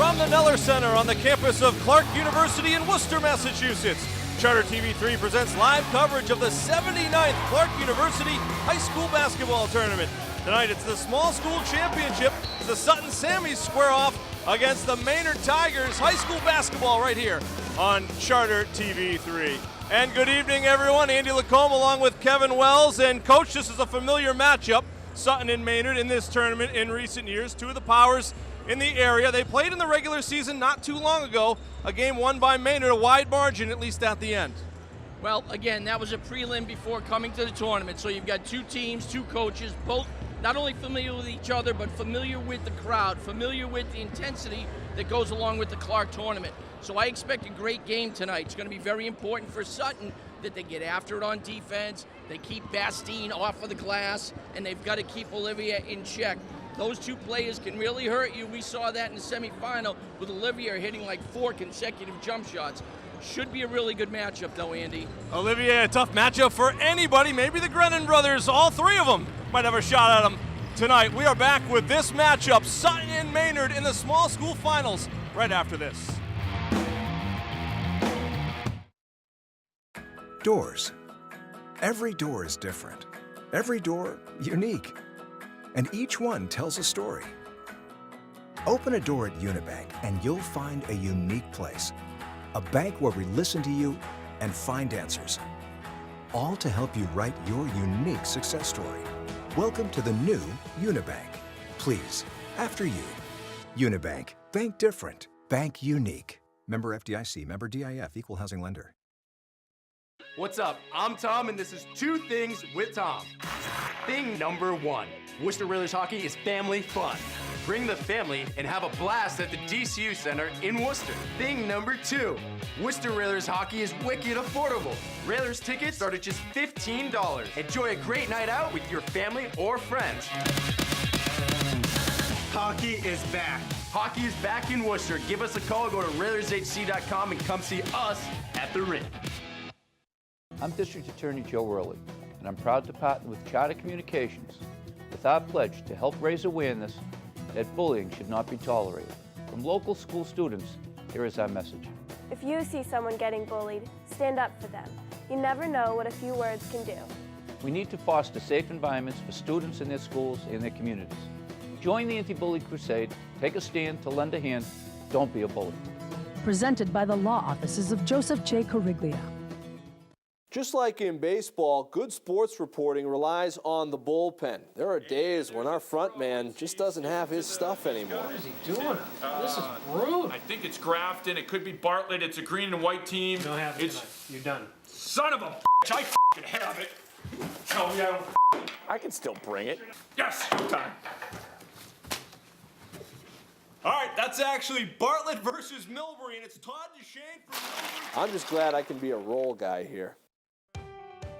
From the Neller Center on the campus of Clark University in Worcester, Massachusetts, Charter TV3 presents live coverage of the 79th Clark University High School Basketball Tournament. Tonight it's the Small School Championship. The Sutton Sammies square off against the Maynard Tigers. High school basketball right here on Charter TV3. And good evening, everyone. Andy Lacombe along with Kevin Wells. And Coach, this is a familiar matchup. Sutton and Maynard in this tournament in recent years. Two of the powers in the area. They played in the regular season not too long ago. A game won by Maynard, a wide margin, at least at the end. Well, again, that was a prelim before coming to the tournament. So you've got two teams, two coaches, both not only familiar with each other, but familiar with the crowd, familiar with the intensity that goes along with the Clark tournament. So I expect a great game tonight. It's going to be very important for Sutton that they get after it on defense, they keep Bastine off of the glass, and they've got to keep Olivia in check. Those two players can really hurt you. We saw that in the semifinal with Olivia hitting like 4 consecutive jump shots. Should be a really good matchup, though, Andy. Olivia, a tough matchup for anybody. Maybe the Grennan brothers, all three of them, might have a shot at them tonight. We are back with this matchup, Sutton and Maynard in the small school finals, right after this. Doors. Every door is different. Every door, unique. And each one tells a story. Open a door at Unibank and you'll find a unique place. A bank where we listen to you and find answers. All to help you write your unique success story. Welcome to the new Unibank. Please, after you. Unibank. Bank different. Bank unique. Member FDIC. Member DIF. Equal housing lender. What's up? I'm Tom, and this is Two Things with Tom. Thing number 1, Worcester Railers hockey is family fun. Bring the family and have a blast at the DCU Center in Worcester. Thing number 2, Worcester Railers hockey is wicked affordable. Railers tickets start at just $15. Enjoy a great night out with your family or friends. Hockey is back. Hockey is back in Worcester. Give us a call, go to RailersHC.com and come see us at the rink. I'm District Attorney Joe Worley, and I'm proud to partner with Charter Communications with our pledge to help raise awareness that bullying should not be tolerated. From local school students, here is our message. If you see someone getting bullied, stand up for them. You never know what a few words can do. We need to foster safe environments for students in their schools and their communities. Join the anti-bully crusade, take a stand to lend a hand, don't be a bully. Presented by the law offices of Joseph J. Corriglia. Just like in baseball, good sports reporting relies on the bullpen. There are days when our front man just doesn't have his stuff anymore. What is he doing? This is brutal. I think it's Grafton. It could be Bartlett. It's a green and white team. You don't have it tonight. You're done. Son of a bitch. I f***ing have it. Tell me I don't. I can still bring it. Yes, time. All right, that's actually Bartlett versus Milbury, and it's Todd Duchesne for Milbury. I'm just glad I can be a role guy here.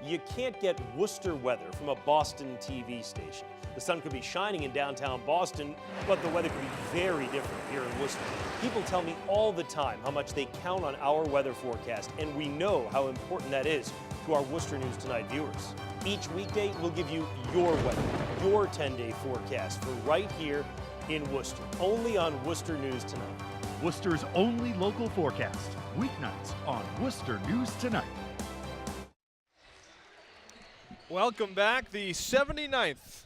You can't get Worcester weather from a Boston TV station. The sun could be shining in downtown Boston, but the weather could be very different here in Worcester. People tell me all the time how much they count on our weather forecast, and we know how important that is to our Worcester News Tonight viewers. Each weekday, we'll give you your weather, your 10-day forecast for right here in Worcester, only on Worcester News Tonight. Worcester's only local forecast, weeknights on Worcester News Tonight. Welcome back. The 79th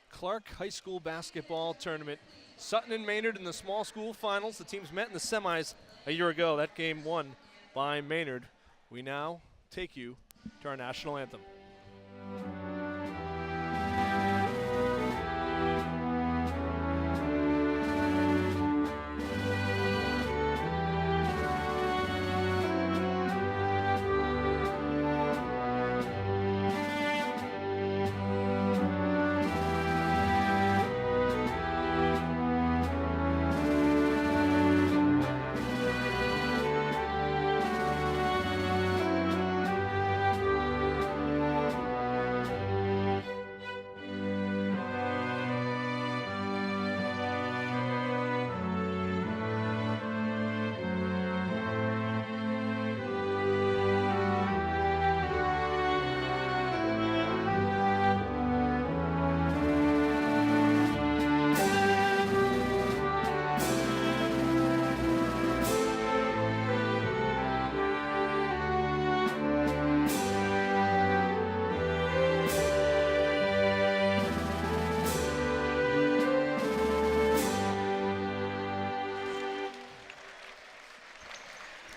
Clark High School Basketball Tournament. Sutton and Maynard in the small school finals. The teams met in the semis a year ago. That game won by Maynard. We now take you to our national anthem.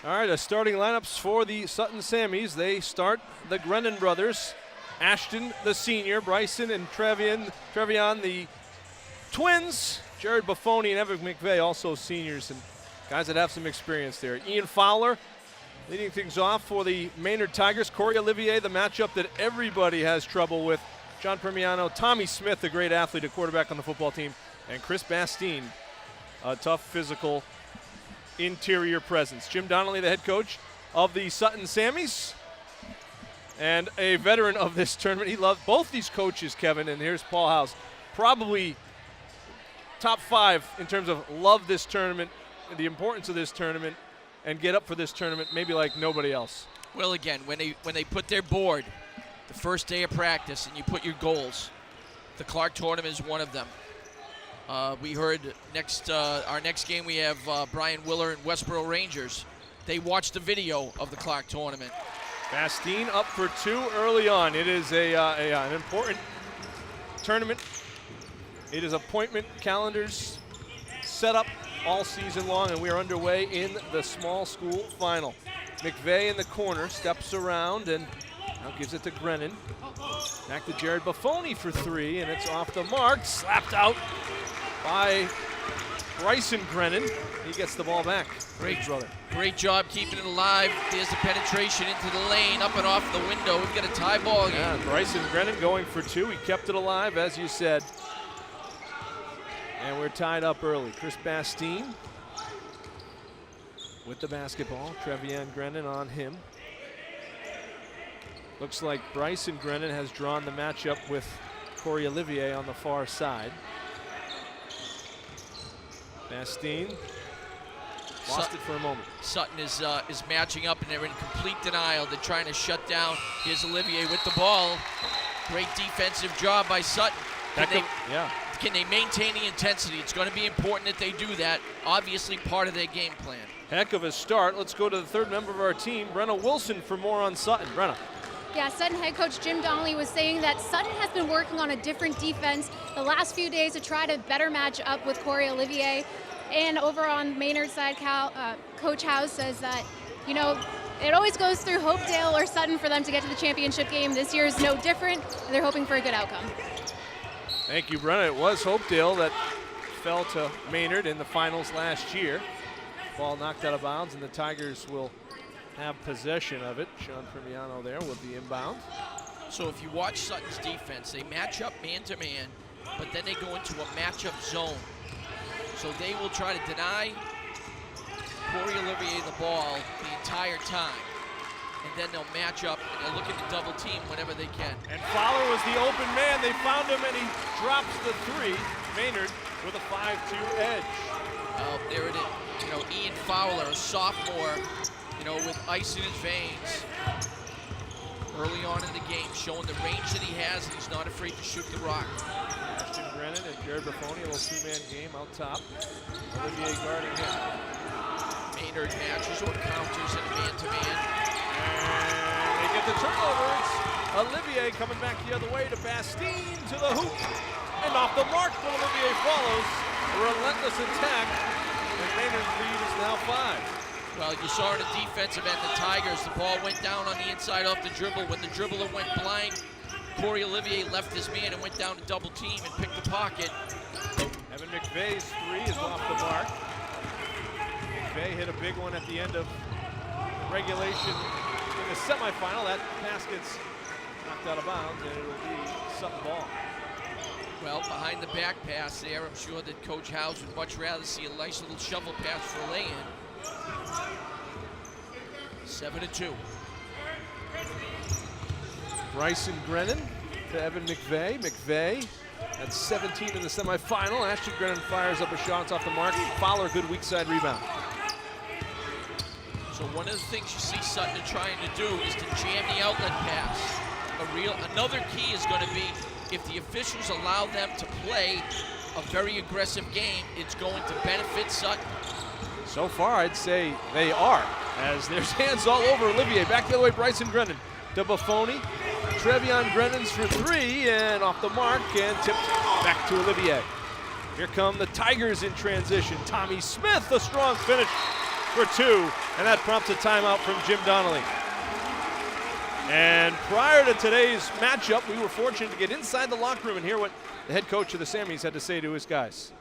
All right, the starting lineups for the Sutton Sammies. They start the Grennan brothers. Ashton, the senior, Bryson and Trevion, the twins, Jared Buffoni and Evan McVeigh, also seniors and guys that have some experience there. Ian Fowler leading things off for the Maynard Tigers. Corey Olivier, the matchup that everybody has trouble with. John Permiano, Tommy Smith, a great athlete, a quarterback on the football team, and Chris Bastine, a tough physical interior presence. Jim Donnelly, the head coach of the Sutton Sammies and a veteran of this tournament. He loved both these coaches, Kevin, and here's Paul House. Probably top 5 in terms of love this tournament, the importance of this tournament, and get up for this tournament maybe like nobody else. Well, again, when they put their board the first day of practice and you put your goals, the Clark tournament is one of them. We heard our next game we have Brian Willer and Westboro Rangers. They watched the video of the Clark tournament. Bastine up for 2 early on. It is an important tournament. It is appointment calendars set up all season long, and we are underway in the small school final. McVeigh in the corner steps around and now gives it to Grennan. Back to Jared Buffoni for 3, and it's off the mark. Slapped out by Bryson Grennan. He gets the ball back. Great job keeping it alive. There's the penetration into the lane, up and off the window. We've got a tie ball game. Yeah, Bryson Grennan going for 2. He kept it alive, as you said. And we're tied up early. Chris Bastine with the basketball. Trevion Grennan on him. Looks like Bryson Grennan has drawn the matchup with Corey Olivier on the far side. Bastine lost it for a moment. Sutton is matching up, and they're in complete denial. They're trying to shut down. Here's Olivier with the ball. Great defensive job by Sutton. Can they maintain the intensity? It's going to be important that they do that. Obviously part of their game plan. Heck of a start. Let's go to the third member of our team, Brenna Wilson, for more on Sutton. Brenna. Yeah, Sutton head coach Jim Donnelly was saying that Sutton has been working on a different defense the last few days to try to better match up with Corey Olivier. And over on Maynard's side, Coach House says that, you know, it always goes through Hopedale or Sutton for them to get to the championship game. This year is no different, and they're hoping for a good outcome. Thank you, Brenna. It was Hopedale that fell to Maynard in the finals last year. Ball knocked out of bounds, and the Tigers will have possession of it. Sean Primiano there with the inbound. So if you watch Sutton's defense, they match up man-to-man, but then they go into a matchup zone. So they will try to deny Corey Olivier the ball the entire time. And then they'll match up and they'll look at the double team whenever they can. And Fowler was the open man. They found him and he drops the 3. Maynard with a 5-2 edge. Well, there it is. You know, Ian Fowler, a sophomore, you know, with ice in his veins. Early on in the game, showing the range that he has, and he's not afraid to shoot the rock. Ashton Grennan and Jared Buffoni, a little 2-man game out top. Olivier guarding him. Maynard matches or counters in man-to-man. And they get the turnover. It's Olivier coming back the other way to Bastine to the hoop. And off the mark, but Olivier follows. A relentless attack. And Maynard's lead is now 5. Well, you saw in the defensive end, the Tigers, the ball went down on the inside off the dribble. When the dribbler went blind, Corey Olivier left his man and went down to double team and picked the pocket. Evan McVeigh's 3 is off the mark. McVeigh hit a big one at the end of regulation in the semifinal. That pass gets knocked out of bounds, and it'll be Sutton ball. Well, behind the back pass there, I'm sure that Coach House would much rather see a nice little shovel pass for a lay-in. 7-2. Bryson Grennan to Evan McVeigh. McVeigh at 17 in the semifinal. Ashton Grennan fires up a shot off the mark. Fowler, good weak side rebound. So one of the things you see Sutton trying to do is to jam the outlet pass. Another key is going to be if the officials allow them to play a very aggressive game, it's going to benefit Sutton. So far, I'd say they are, as there's hands all over Olivier. Back the other way, Bryson Grennan to Buffoni. Trevion Grennan's for 3, and off the mark, and tipped back to Olivier. Here come the Tigers in transition. Tommy Smith, a strong finish for 2, and that prompts a timeout from Jim Donnelly. And prior to today's matchup, we were fortunate to get inside the locker room and hear what the head coach of the Sammys had to say to his guys.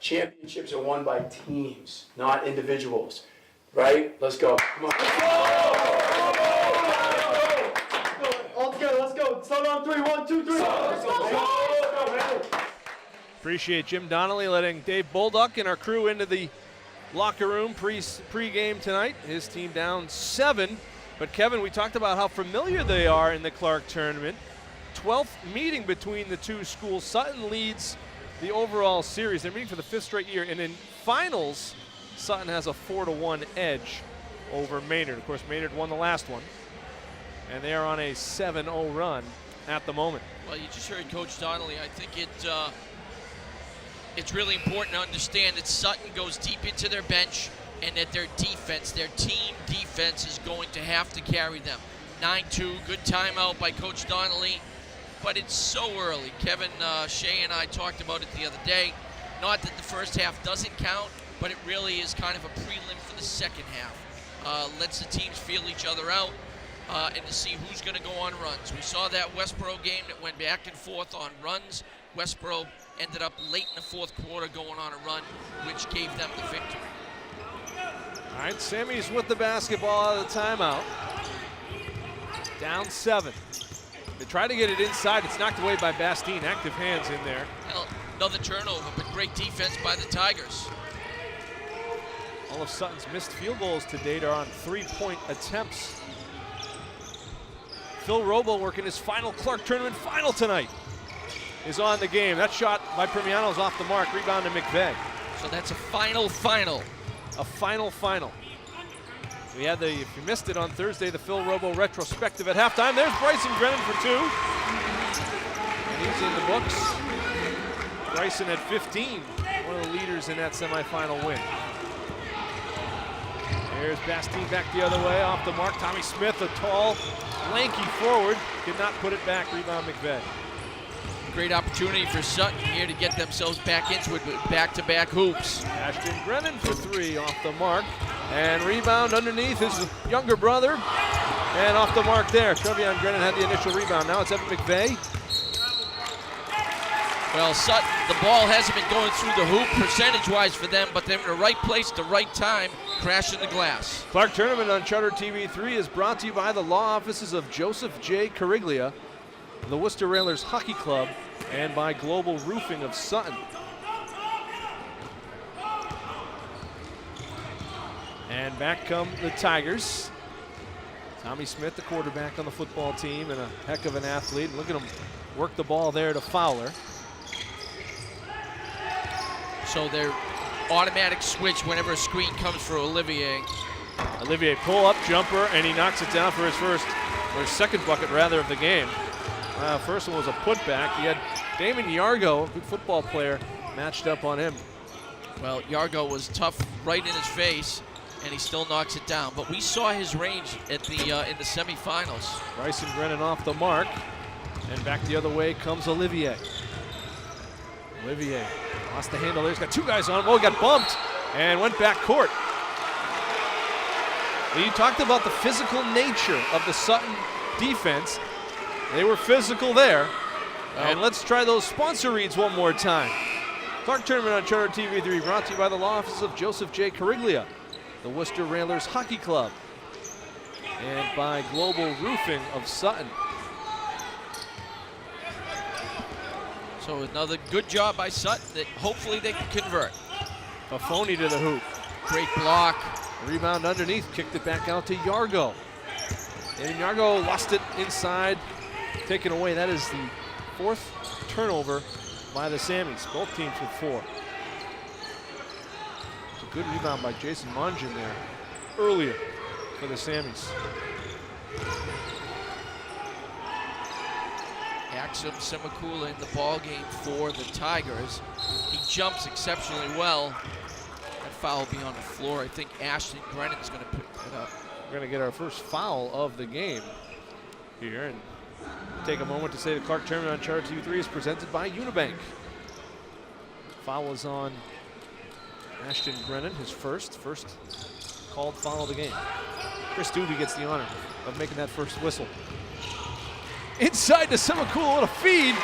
Championships are won by teams, not individuals. Right? Let's go. Come on. All together, let's go. Start on 3. 1, 2, 3. Let's go. Appreciate Jim Donnelly letting Dave Bolduck and our crew into the locker room pre-game tonight. His team down 7. But Kevin, we talked about how familiar they are in the Clark tournament. 12th meeting between the two schools. Sutton leads the overall series. They're meeting for the 5th straight year. And in finals, Sutton has a 4-1 edge over Maynard. Of course, Maynard won the last one. And they are on a 7-0 run at the moment. Well, you just heard Coach Donnelly. I think it's really important to understand that Sutton goes deep into their bench and that their defense, their team defense, is going to have to carry them. 9-2, good timeout by Coach Donnelly, but it's so early. Kevin Shea and I talked about it the other day. Not that the first half doesn't count, but it really is kind of a prelim for the second half. Lets the teams feel each other out and to see who's going to go on runs. We saw that Westboro game that went back and forth on runs. Westboro ended up late in the 4th quarter going on a run, which gave them the victory. All right, Sammy's with the basketball out of the timeout. Down 7. They try to get it inside. It's knocked away by Bastine. Active hands in there. Well, another turnover, but great defense by the Tigers. All of Sutton's missed field goals to date are on 3-point attempts. Phil Robo working his final Clark tournament final tonight is on the game. That shot by Primiano is off the mark. Rebound to McVeigh. So that's a final. A final. We had if you missed it on Thursday, the Phil Robo retrospective at halftime. There's Bryson Brennan for 2. And he's in the books. Bryson at 15, one of the leaders in that semifinal win. There's Bastine back the other way, off the mark. Tommy Smith, a tall, lanky forward, did not put it back. Rebound McVeigh. Great opportunity for Sutton here to get themselves back into it with back-to-back hoops. Ashton Brennan for 3 off the mark. And rebound underneath his younger brother. And off the mark there. Trevion Brennan had the initial rebound. Now it's Evan McVeigh. Well, Sutton, the ball hasn't been going through the hoop percentage-wise for them, but they're in the right place at the right time, crashing the glass. Clark Tournament on Charter TV3 is brought to you by the law offices of Joseph J. Cariglia, the Worcester Railers Hockey Club, and by Global Roofing of Sutton. And back come the Tigers. Tommy Smith, the quarterback on the football team, and a heck of an athlete. Look at him work the ball there to Fowler. So their automatic switch whenever a screen comes for Olivier. Olivier pull-up jumper, and he knocks it down for his second bucket rather of the game. First one was a putback. He had Damon Yargo, a good football player, matched up on him. Well, Yargo was tough right in his face, and he still knocks it down. But we saw his range at the in the semifinals. Bryson Brennan off the mark, and back the other way comes Olivier. Olivier lost the handle there. He's got 2 guys on him. Oh, he got bumped and went back court. You talked about the physical nature of the Sutton defense. They were physical there. And let's try those sponsor reads one more time. Clark Tournament on Charter TV3 brought to you by the law offices of Joseph J. Cariglia, the Worcester Railers Hockey Club, and by Global Roofing of Sutton. So another good job by Sutton that hopefully they can convert. Buffoni to the hoop. Great block. Rebound underneath, kicked it back out to Yargo. And Yargo lost it inside, taken away. That is the 4th turnover by the Sammys, both teams with 4. It's a good rebound by Jason Mungin there earlier for the Sammys. Axum Semakula in the ball game for the Tigers. He jumps exceptionally well. That foul will be on the floor. I think Ashton Brennan's going to pick it up. We're going to get our first foul of the game here, and take a moment to say the Clark Tournament on Charter TV3 is presented by Unibank. Foul is on Ashton Brennan, his first called foul of the game. Chris Doobie gets the honor of making that first whistle. Inside to Semakula, what a feed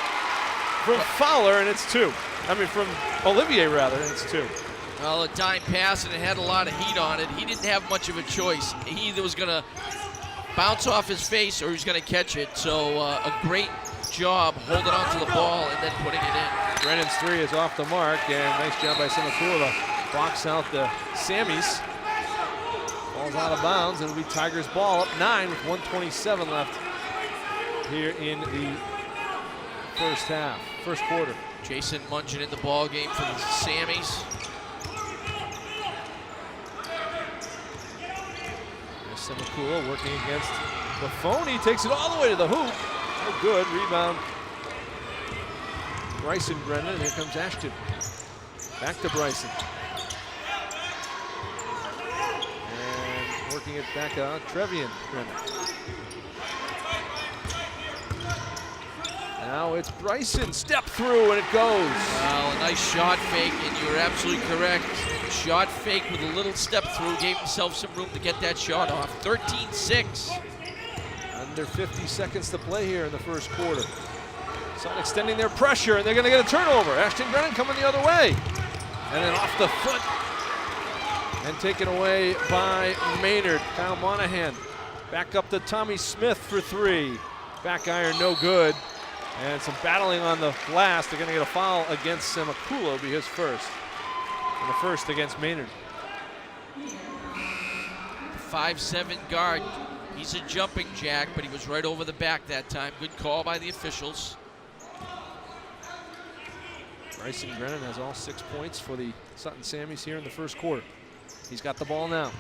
from Fowler, and it's 2. I mean, from Olivier, rather, and it's 2. Well, a dime pass, and it had a lot of heat on it. He didn't have much of a choice. He either was going to bounce off his face or he was going to catch it. So a great job holding on to the ball and then putting it in. Brennan's 3 is off the mark, and nice job by Semakula to box out the Sammies. Ball's out of bounds, and it'll be Tigers ball up 9 with 1:27 left here in the first quarter. Jason Mungin in the ball game for the Sammies. Semakula working against Buffoni, takes it all the way to the hoop. No good, rebound. Bryson Brennan, and here comes Ashton. Back to Bryson. And working it back out, Trevian Brennan. Now it's Bryson, step through, and it goes. Well, a nice shot fake, and you're absolutely correct. Shot fake with a little step through, gave himself some room to get that shot off. 13-6. Under 50 seconds to play here in the first quarter. Sutton extending their pressure, and they're going to get a turnover. Ashton Brennan coming the other way. And then off the foot. And taken away by Maynard. Kyle Monahan back up to Tommy Smith for 3. Back iron, no good. And some battling on the glass. They're going to get a foul against Semakula, will be his first. And the first against Maynard. 5'7" guard. He's a jumping jack, but he was right over the back that time. Good call by the officials. Bryson Brennan has all 6 points for the Sutton Sammies here in the first quarter. He's got the ball now.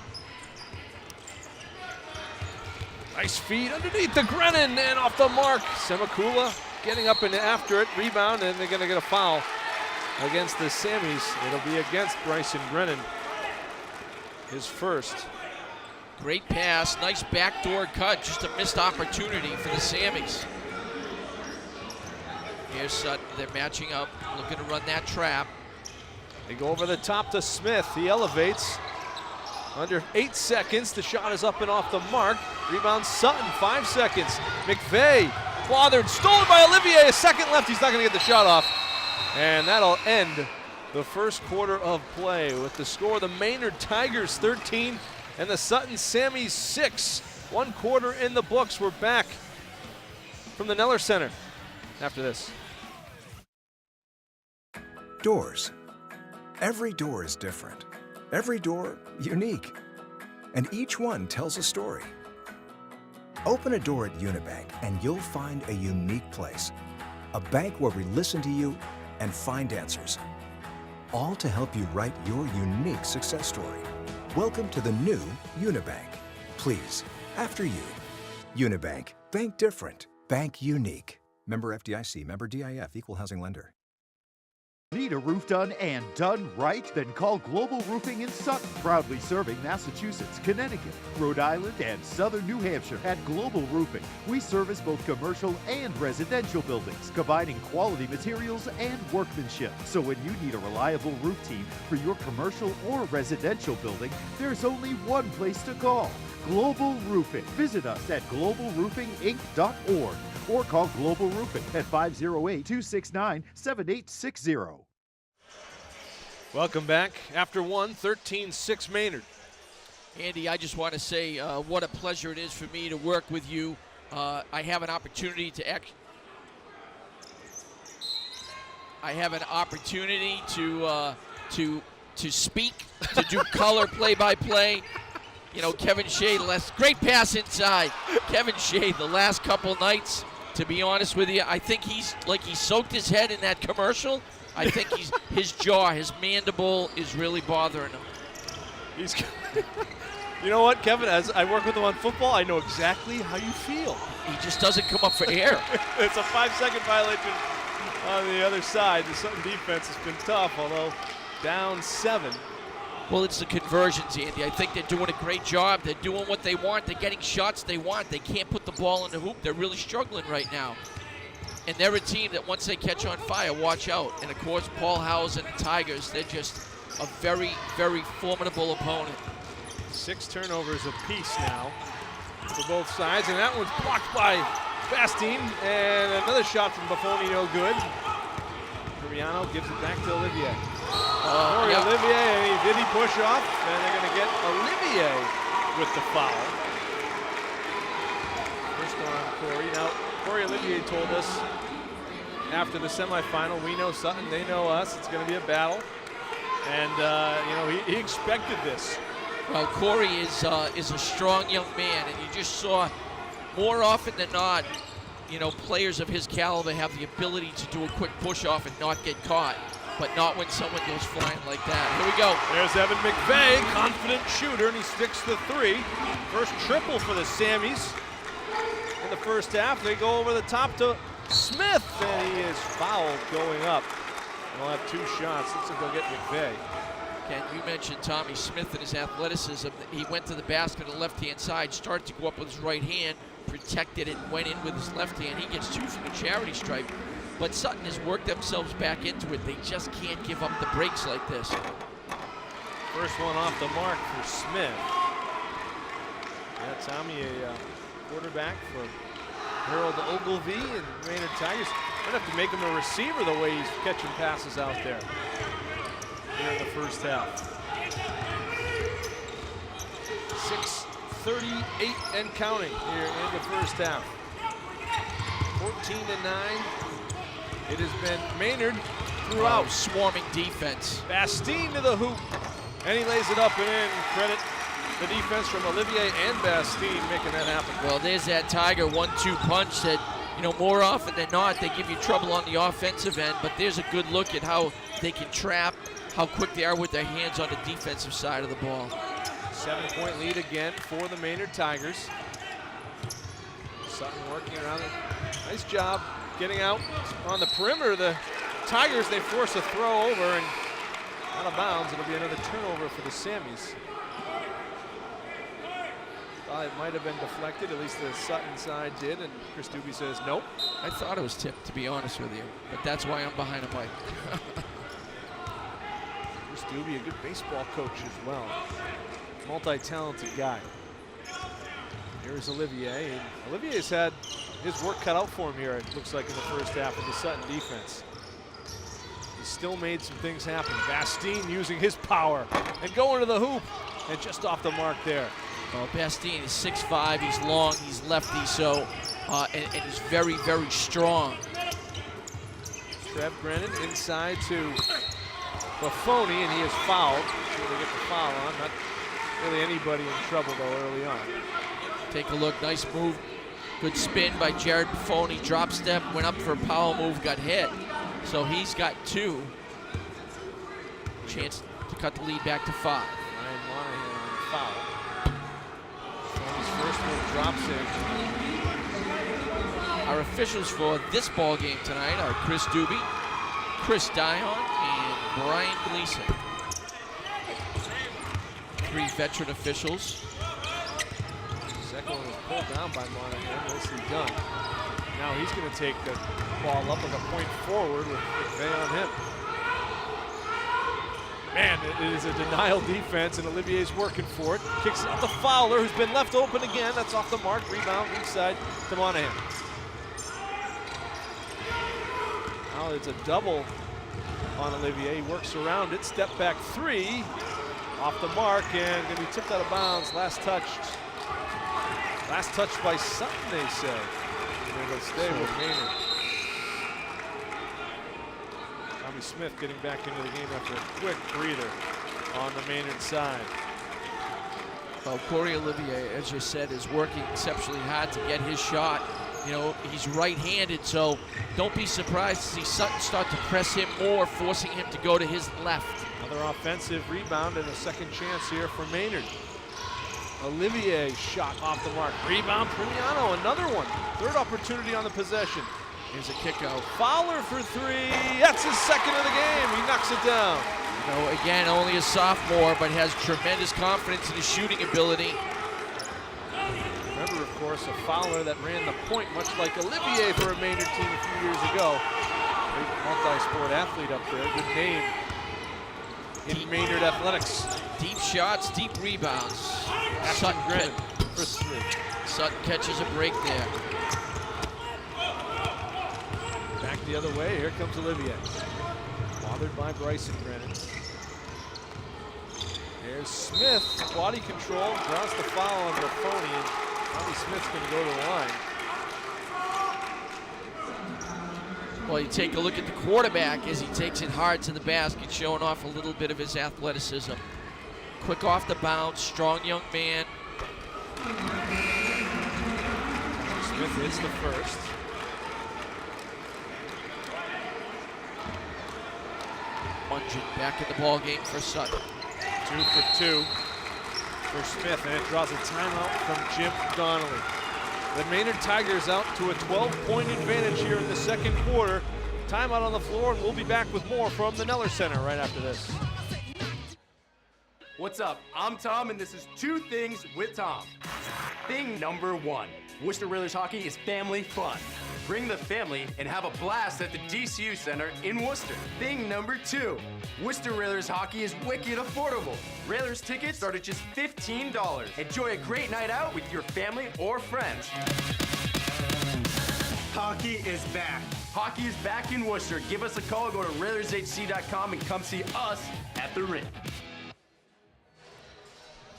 Nice feed underneath the Grennan and off the mark. Semakula getting up and after it, rebound, and they're going to get a foul against the Sammies. It'll be against Bryson Brennan, his first. Great pass, nice backdoor cut, just a missed opportunity for the Sammies. Here's Sutton, they're matching up, looking to run that trap. They go over the top to Smith, he elevates. Under 8 seconds, the shot is up and off the mark. Rebound Sutton, 5 seconds. McVeigh bothered, stolen by Olivier, a second left, he's not gonna get the shot off. And that'll end the first quarter of play with the score, the Maynard Tigers 13 and the Sutton Sammies 6. 1 quarter in the books. We're back from the Neller Center after this. Doors. Every door is different. Every door unique. And each one tells a story. Open a door at Unibank and you'll find a unique place. A bank where we listen to you and find answers. All to help you write your unique success story. Welcome to the new Unibank. Please, after you. Unibank. Bank different. Bank unique. Member FDIC. Member DIF. Equal housing lender. Need a roof done and done right? Then call Global Roofing in Sutton, proudly serving Massachusetts, Connecticut, Rhode Island, and southern New Hampshire. At Global Roofing, we service both commercial and residential buildings, combining quality materials and workmanship. So when you need a reliable roof team for your commercial or residential building, there's only one place to call. Global Roofing. Visit us at globalroofinginc.org or call Global Roofing at 508-269-7860. Welcome back. After one, 13-6 Maynard. Andy, I just want to say what a pleasure it is for me to work with you. I have an opportunity to to speak, to do color play-by-play. You know, Kevin Shea, great pass inside. Kevin Shea, the last couple nights, to be honest with you, I think he soaked his head in that commercial. I think his jaw, his mandible is really bothering him. You know what, Kevin, as I work with him on football, I know exactly how you feel. He just doesn't come up for air. It's a 5-second violation on the other side. The Sutton defense has been tough, although down 7. Well, it's the conversions, Andy. I think they're doing a great job. They're doing what they want. They're getting shots they want. They can't put the ball in the hoop. They're really struggling right now. And they're a team that once they catch on fire, watch out. And, of course, Paul Howes and the Tigers, they're just a very, very formidable opponent. 6 turnovers apiece now for both sides, and that one's blocked by Bastine, and another shot from Buffoni, no good. Mariano gives it back to Olivier. Olivier, and did he push off? And they're going to get Olivier with the foul. First on Corey. Now, Corey Olivier told us after the semifinal, we know Sutton, they know us. It's going to be a battle. And, you know, he expected this. Well, Corey is a strong young man, and you just saw more often than not, you know, players of his caliber have the ability to do a quick push-off and not get caught, but not when someone goes flying like that. Here we go. There's Evan McVeigh, confident shooter, and he sticks the 3. First triple for the Sammies in the first half. They go over the top to Smith, and he is fouled going up. We'll have 2 shots. Let's go get McVeigh. Ken, you mentioned Tommy Smith and his athleticism. He went to the basket on the left-hand side, started to go up with his right hand, protected it, and went in with his left hand. He gets 2 from the charity stripe. But Sutton has worked themselves back into it. They just can't give up the breaks like this. First one off the mark for Smith. Yeah, Tommy, a quarterback for Harold Ogilvie and Maynard Tigers. We're gonna have to make him a receiver the way he's catching passes out there here in the first half. 6:38 and counting here in the first half. 14-9. It has been Maynard throughout. Swarming defense. Bastine to the hoop, and he lays it up and in. Credit the defense from Olivier and Bastine making that happen. Well, there's that Tiger 1-2 punch that, you know, more often than not, they give you trouble on the offensive end, but there's a good look at how they can trap, how quick they are with their hands on the defensive side of the ball. 7-point lead again for the Maynard Tigers. Sutton working around it. Nice job getting out on the perimeter. The Tigers, they force a throw over and out of bounds. It'll be another turnover for the Sammies. Thought it might have been deflected, at least the Sutton side did, and Chris Doobie says nope. I thought it was tipped, to be honest with you, but that's why I'm behind a mic. Chris Doobie, a good baseball coach as well. Multi-talented guy. Here's Olivier, and Olivier's had his work cut out for him here, it looks like, in the first half of the Sutton defense. He still made some things happen. Bastine using his power and going to the hoop, and just off the mark there. Well, Bastine is 6'5", he's long, he's lefty, so, and he's very, very strong. Trev Brennan inside to Buffoni, and he is fouled. See if they get the foul on. Not really anybody in trouble, though, early on. Take a look, nice move. Good spin by Jared Buffoni. Drop step, went up for a power move, got hit. So he's got 2. Chance to cut the lead back to 5. Ryan Monahan on foul. Buffoni's first one drops in. Our officials for this ball game tonight are Chris Doobie, Chris Dion, and Brian Gleason. 3 veteran officials. Second one was pulled down by Monahan, mostly done. Now he's going to take the ball up with a point forward with McVeigh on him. Man, it is a denial defense, and Olivier's working for it. Kicks it out to Fowler, who's been left open again. That's off the mark. Rebound, weak side to Monahan. Now it's a double on Olivier. He works around it. Step back 3. Off the mark, and going to be tipped out of bounds. Last touch by Sutton, they say. They'll stay with Maynard. Tommy Smith getting back into the game after a quick breather on the Maynard side. Well, Corey Olivier, as you said, is working exceptionally hard to get his shot. You know, he's right-handed, so don't be surprised to see Sutton start to press him more, forcing him to go to his left. Another offensive rebound and a second chance here for Maynard. Olivier shot off the mark. Rebound, Primiano, another one. Third opportunity on the possession. Here's a kick out. Fowler for 3. That's his second of the game. He knocks it down. You know, again, only a sophomore, but has tremendous confidence in his shooting ability. Remember, of course, a Fowler that ran the point, much like Olivier for a Maynard team a few years ago. Great multi-sport athlete up there. Good name. in Maynard athletics. Deep shots, deep rebounds. Sutton Grennan for 3. Sutton catches a break there. Back the other way, here comes Olivier. Bothered by Bryson Grennan. There's Smith, body control, draws the foul on Raffoni, and probably Smith's gonna go to the line. Well, you take a look at the quarterback as he takes it hard to the basket, showing off a little bit of his athleticism. Quick off the bounce, strong young man. Smith hits the first. Mungin back in the ball game for Sutton. 2 for 2 for Smith, and it draws a timeout from Jim Donnelly. The Maynard Tigers out to a 12-point advantage here in the second quarter. Timeout on the floor, and we'll be back with more from the Neller Center right after this. What's up? I'm Tom, and this is 2 Things with Tom. Thing number 1, Worcester Railers hockey is family fun. Bring the family and have a blast at the DCU Center in Worcester. Thing number 2, Worcester Railers hockey is wicked affordable. Railers tickets start at just $15. Enjoy a great night out with your family or friends. Hockey is back. Hockey is back in Worcester. Give us a call, go to RailersHC.com and come see us at the rink.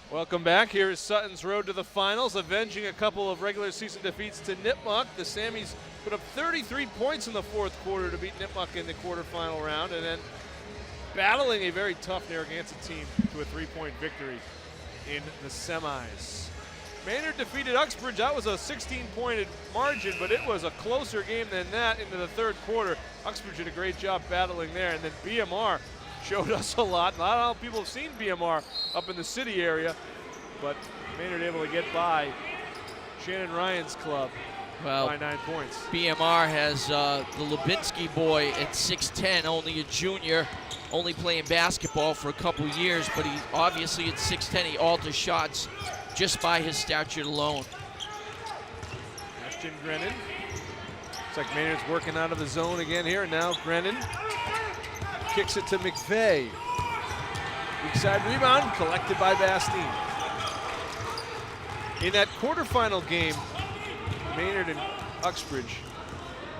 Welcome back. Here is Sutton's road to the finals, avenging a couple of regular season defeats to Nipmuc. The Sammies put up 33 points in the fourth quarter to beat Nipmuc in the quarterfinal round, and then battling a very tough Narragansett team to a 3-point victory in the semis. Maynard defeated Uxbridge. That was a 16-point margin, but it was a closer game than that into the third quarter. Uxbridge did a great job battling there, and then BMR showed us a lot. Not a lot of people have seen BMR up in the city area, but Maynard able to get by Shannon Ryan's club by 9 points. BMR has the Lubinsky boy at 6'10", only a junior, only playing basketball for a couple years, but he obviously at 6'10", he alters shots just by his stature alone. Ashton Grennan. Looks like Maynard's working out of the zone again here, and now Grennan kicks it to McVeigh. Weak side rebound collected by Bastine. In that quarterfinal game, Maynard and Uxbridge,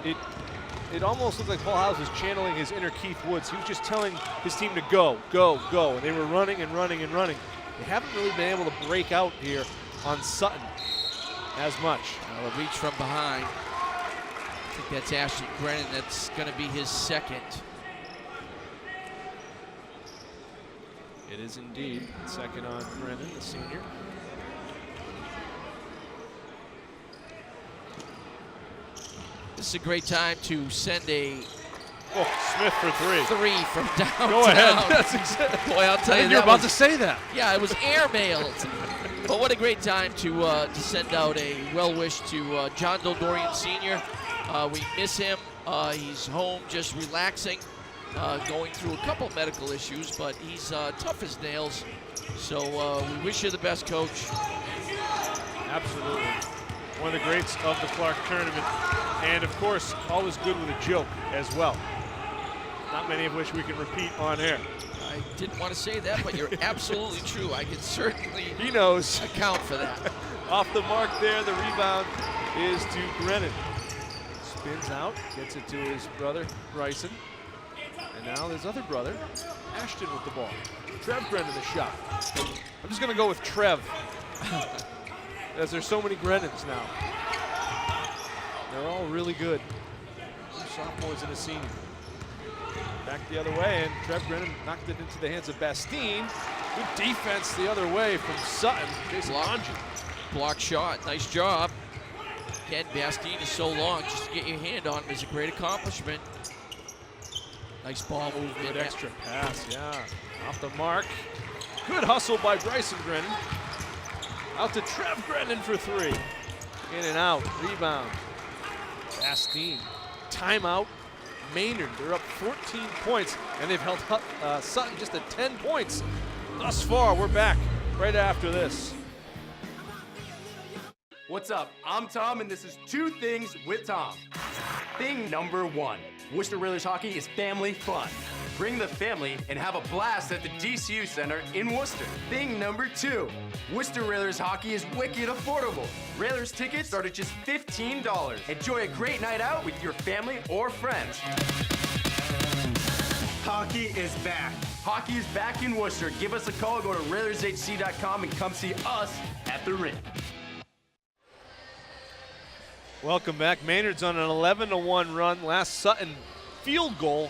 it almost looked like Paul Howes was channeling his inner Keith Woods. He was just telling his team to go, go, go, and they were running and running and running. They haven't really been able to break out here on Sutton as much. Well, a reach from behind. I think that's Ashton Grennan. That's going to be his second. It is indeed second on Brennan, the senior. This is a great time to send a Smith for 3. 3 from downtown. Go ahead. That's exactly. Boy, I'll tell you, you're about to say that. Yeah, it was airmailed. But what a great time to send out a well wish to John Dildorian Sr. We miss him. He's home just relaxing. Going through a couple medical issues, but he's tough as nails. So we wish you the best, Coach. Absolutely. One of the greats of the Clark tournament. And of course, always good with a joke as well. Not many of which we can repeat on air. I didn't want to say that, but you're absolutely true. I can certainly he knows. Account for that. Off the mark there, the rebound is to Grennan. Spins out, gets it to his brother, Bryson. And now his other brother, Ashton, with the ball. Trev Grennan the shot. I'm just going to go with Trev, as there's so many Grennans now. They're all really good. 2 sophomores and a senior. Back the other way, and Trev Grennan knocked it into the hands of Bastine. Good defense the other way from Sutton. Jason Mungin. Block shot, nice job. Again, Bastine is so long, just to get your hand on him is a great accomplishment. Nice ball movement. Good extra pass, yeah. Off the mark. Good hustle by Bryson Grennan. Out to Trev Grennan for 3. In and out, rebound. Bastine. Timeout. Maynard, they're up 14 points, and they've held Sutton just at 10 points thus far. We're back right after this. What's up? I'm Tom, and this is 2 Things with Tom. Thing number 1, Worcester Railers hockey is family fun. Bring the family and have a blast at the DCU Center in Worcester. Thing number 2, Worcester Railers hockey is wicked affordable. Railers tickets start at just $15. Enjoy a great night out with your family or friends. Hockey is back. Hockey is back in Worcester. Give us a call. Go to RailersHC.com and come see us at the rink. Welcome back. Maynard's on an 11-1 run. Last Sutton field goal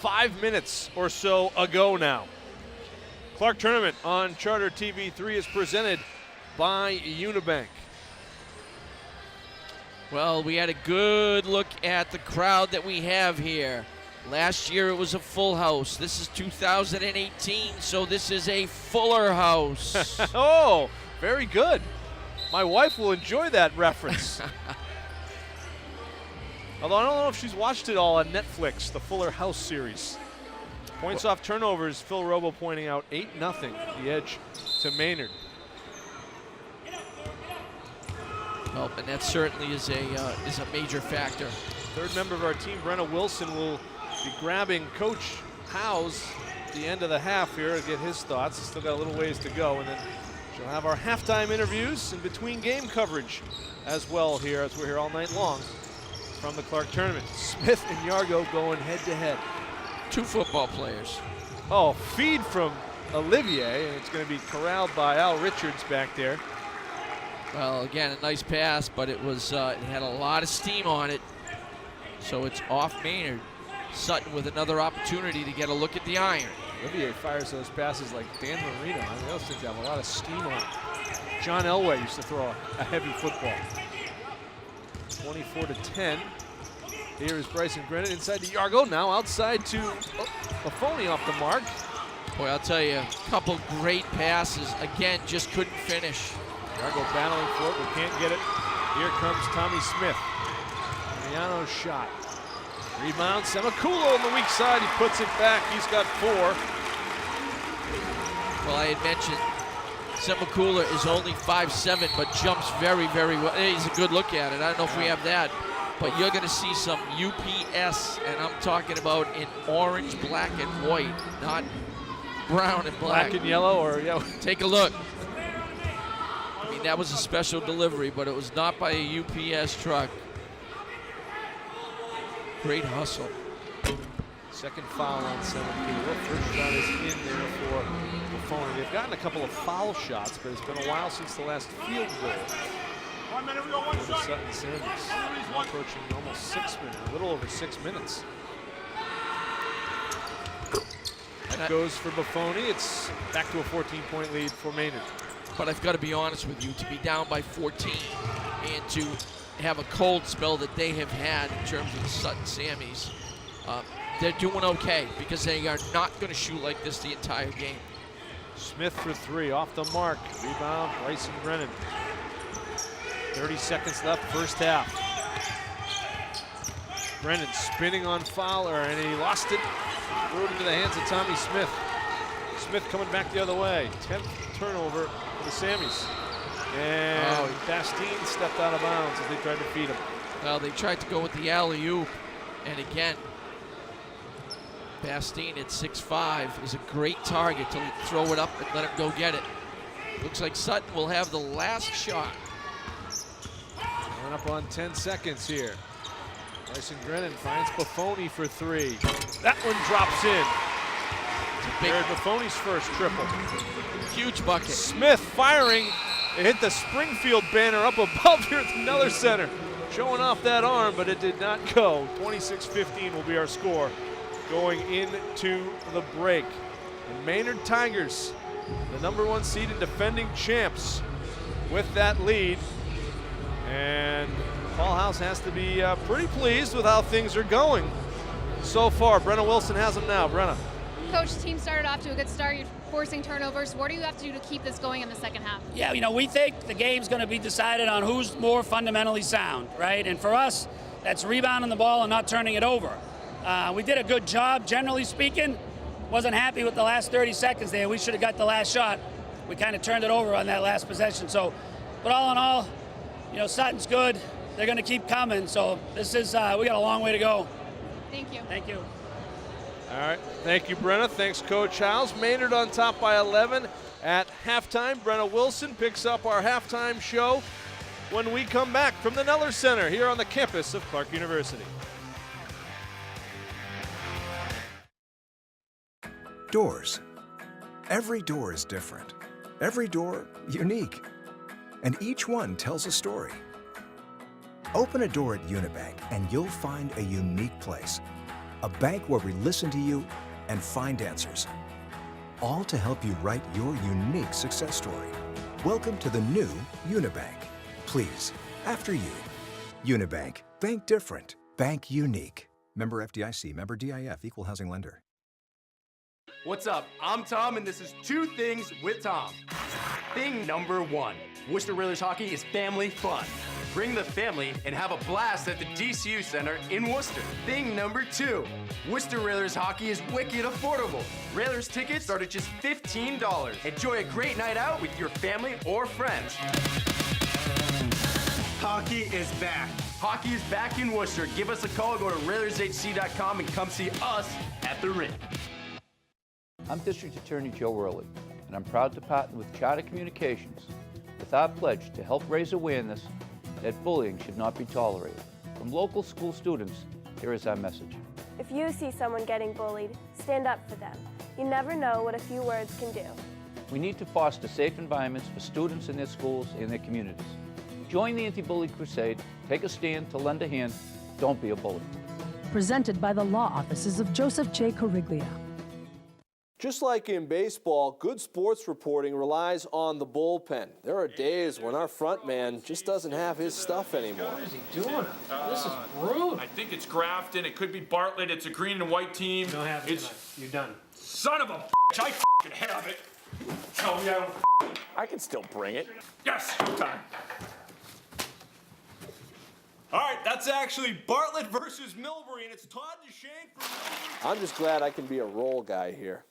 5 minutes or so ago now. Clark Tournament on Charter TV3 is presented by Unibank. Well, we had a good look at the crowd that we have here. Last year it was a full house. This is 2018, so this is a fuller house. Oh, very good. My wife will enjoy that reference. Although I don't know if she's watched it all on Netflix, the Fuller House series. Points off turnovers, Phil Robo pointing out 8-0, the edge to Maynard. Well, and that certainly is a major factor. Third member of our team, Brenna Wilson, will be grabbing Coach Howes at the end of the half here to get his thoughts. Still got a little ways to go, and then she'll have our halftime interviews and between game coverage as well here, as we're here all night long from the Clark Tournament. Smith and Yargo going head-to-head. 2 football players. Oh, feed from Olivier, and it's going to be corralled by Al Richards back there. Well, again, a nice pass, but it was it had a lot of steam on it, so it's off Maynard. Sutton with another opportunity to get a look at the iron. Olivier fires those passes like Dan Marino. I mean, those things have a lot of steam on it. John Elway used to throw a heavy football. 24-10. Here is Bryson Brennan inside to Yargo. Now outside to Buffoni off the mark. Boy, I'll tell you, a couple great passes. Again, just couldn't finish. Yargo battling for it, but can't get it. Here comes Tommy Smith. Mariano's shot. Rebound, Semakulo on the weak side. He puts it back. He's got 4. Well, I had mentioned Semakulo is only 5'7", but jumps very, very well. He's a good look at it. I don't know if we have that, but you're going to see some UPS, and I'm talking about in orange, black, and white, not brown and black. Black and yellow, or yellow. Take a look. I mean, that was a special delivery, but it was not by a UPS truck. Great hustle. Second foul on Semakulo. First shot is in there for Buffoni. They've gotten a couple of foul shots, but it's been a while since the last field goal. 1 minute, we go one shot. Sutton Sanders now approaching almost 6 minutes, a little over 6 minutes. That goes for Buffoni. It's back to a 14-point lead for Maynard. But I've got to be honest with you, to be down by 14 and to have a cold spell that they have had in terms of the Sutton Sammies, they're doing okay because they are not going to shoot like this the entire game. Smith for 3, off the mark. Rebound, Bryson Brennan. 30 seconds left, first half. Brennan spinning on Fowler, and he lost it. Threw it into the hands of Tommy Smith. Smith coming back the other way. 10th turnover for the Sammies. And Bastine stepped out of bounds as they tried to feed him. Well, they tried to go with the alley-oop, and again, Bastine at 6'5" is a great target to throw it up and let him go get it. Looks like Sutton will have the last shot. Coming up on 10 seconds here. Bryson Brennan finds Buffoni for 3. That one drops in. Jared Buffoni's first triple. Huge bucket. Smith firing. It hit the Springfield banner up above here at the Neller Center. Showing off that arm, but it did not go. 26-15 will be our score going into the break. The Maynard Tigers, the #1 seed and defending champs, with that lead. And Paul House has to be pretty pleased with how things are going so far. Brenna Wilson has them now. Brenna. Coach, the team started off to a good start. You're forcing turnovers. What do you have to do to keep this going in the second half? Yeah, you know, we think the game's going to be decided on who's more fundamentally sound, right? And for us, that's rebounding the ball and not turning it over. We did a good job, generally speaking. Wasn't happy with the last 30 seconds there. We should have got the last shot. We kind of turned it over on that last possession. So, but all in all, you know, Sutton's good. They're going to keep coming. So this is, we got a long way to go. Thank you. Thank you. All right, thank you, Brenna. Thanks, Coach House. Maynard on top by 11 at halftime. Brenna Wilson picks up our halftime show when we come back from the Neller Center here on the campus of Clark University. Doors. Every door is different. Every door unique. And each one tells a story. Open a door at Unibank and you'll find a unique place. A bank where we listen to you and find answers. All to help you write your unique success story. Welcome to the new Unibank. Please, after you. Unibank. Bank different. Bank unique. Member FDIC. Member DIF. Equal housing lender. What's up? I'm Tom, and this is Two Things with Tom. Thing number one, Worcester Railers hockey is family fun. Bring the family and have a blast at the DCU Center in Worcester. Thing number two, Worcester Railers hockey is wicked affordable. Railers tickets start at just $15. Enjoy a great night out with your family or friends. Hockey is back. Hockey is back in Worcester. Give us a call, go to RailersHC.com and come see us at the rink. I'm District Attorney Joe Worley, and I'm proud to partner with Charter Communications with our pledge to help raise awareness that bullying should not be tolerated. From local school students, here is our message. If you see someone getting bullied, stand up for them. You never know what a few words can do. We need to foster safe environments for students in their schools and their communities. Join the anti-bully crusade, take a stand to lend a hand, don't be a bully. Presented by the law offices of Joseph J. Corriglia. Just like in baseball, good sports reporting relies on the bullpen. There are days when our front man just doesn't have his stuff anymore. What is he doing? This is rude. I think it's Grafton. It could be Bartlett. It's a green and white team. You don't have it tonight. You're done. Son of a bitch. I f***ing have it. Tell me I don't I can still bring it. Yes, time. All right, that's actually Bartlett versus Milbury, and it's Todd Duchesne for Milbury. I'm just glad I can be a role guy here.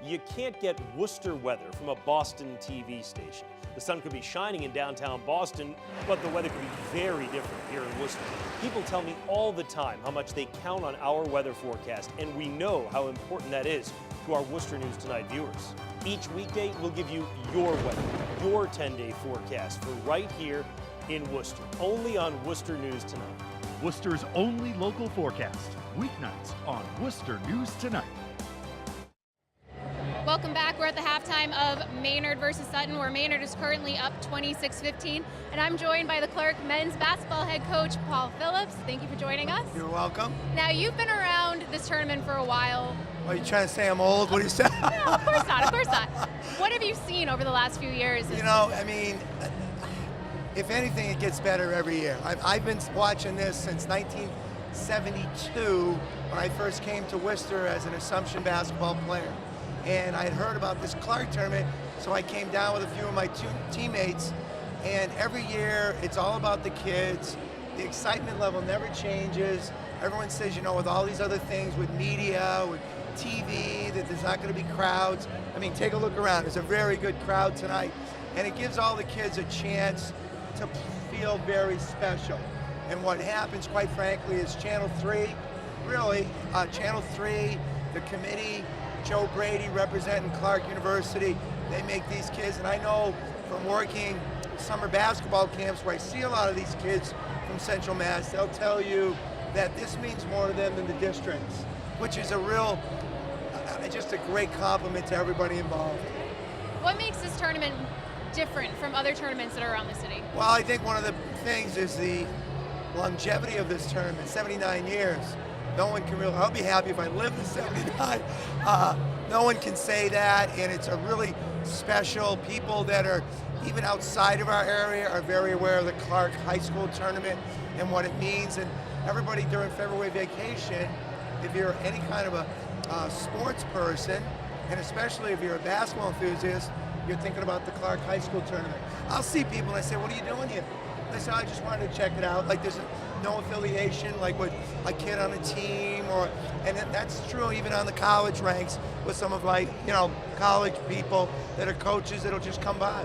You can't get Worcester weather from a Boston TV station. The sun could be shining in downtown Boston, but the weather could be very different here in Worcester. People tell me all the time how much they count on our weather forecast, and we know how important that is to our Worcester News Tonight viewers. Each weekday, we'll give you your weather, your 10-day forecast for right here in Worcester, only on Worcester News Tonight. Worcester's only local forecast, weeknights on Worcester News Tonight. Welcome back. We're at the halftime of Maynard versus Sutton, where Maynard is currently up 26-15. And I'm joined by the Clark men's basketball head coach, Paul Phillips. Thank you for joining us. You're welcome. Now, you've been around this tournament for a while. Are you trying to say I'm old? What do you say? No, of course not. Of course not. What have you seen over the last few years? You know, I mean, if anything, it gets better every year. I've been watching this since 1972, when I first came to Worcester as an Assumption basketball player. And I had heard about this Clark tournament, so I came down with a few of my teammates. And every year, it's all about the kids. The excitement level never changes. Everyone says, you know, with all these other things, with media, with TV, that there's not going to be crowds. I mean, take a look around. There's a very good crowd tonight. And it gives all the kids a chance to feel very special. And what happens, quite frankly, is Channel 3, Channel 3, the committee, Joe Brady representing Clark University, they make these kids, and I know from working summer basketball camps where I see a lot of these kids from Central Mass, they'll tell you that this means more to them than the districts, which is a real, just a great compliment to everybody involved. What makes this tournament different from other tournaments that are around the city? Well, I think one of the things is the longevity of this tournament, 79 years. No one can really, I'll be happy if I live to 79. No one can say that, and it's a really special, people that are even outside of our area are very aware of the Clark High School tournament and what it means. And everybody during February vacation, if you're any kind of a sports person, and especially if you're a basketball enthusiast, you're thinking about the Clark High School tournament. I'll see people and I say, what are you doing here? They say, I just wanted to check it out. Like, there's no affiliation, like with a kid on a team, and that's true even on the college ranks with some of my, college people that are coaches that'll just come by.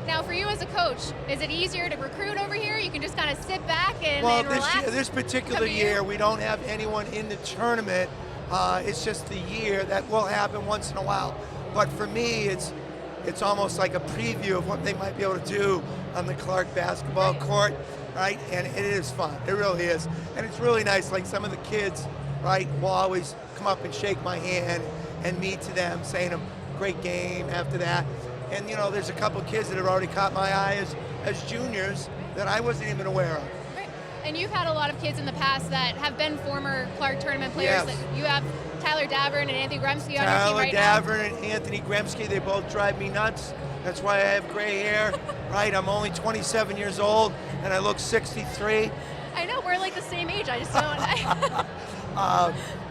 Now, for you as a coach, is it easier to recruit over here? You can just kind of sit back and well, relax? This particular year, we don't have anyone in the tournament, It's just the year that will happen once in a while. But for me, it's almost like a preview of what they might be able to do on the Clark basketball court, right? And it is fun. It really is. And it's really nice. Like some of the kids, right, will always come up and shake my hand and me to them, saying a great game after that. And, you know, there's a couple kids that have already caught my eye as juniors that I wasn't even aware of. Right. And you've had a lot of kids in the past that have been former Clark tournament players. Yes. That you have Tyler Davern and Anthony Gremsky on your team Tyler right now. Davern and Anthony Gremsky, they both drive me nuts. That's why I have gray hair, right? I'm only 27 years old, and I look 63. I know, we're like the same age. I just don't.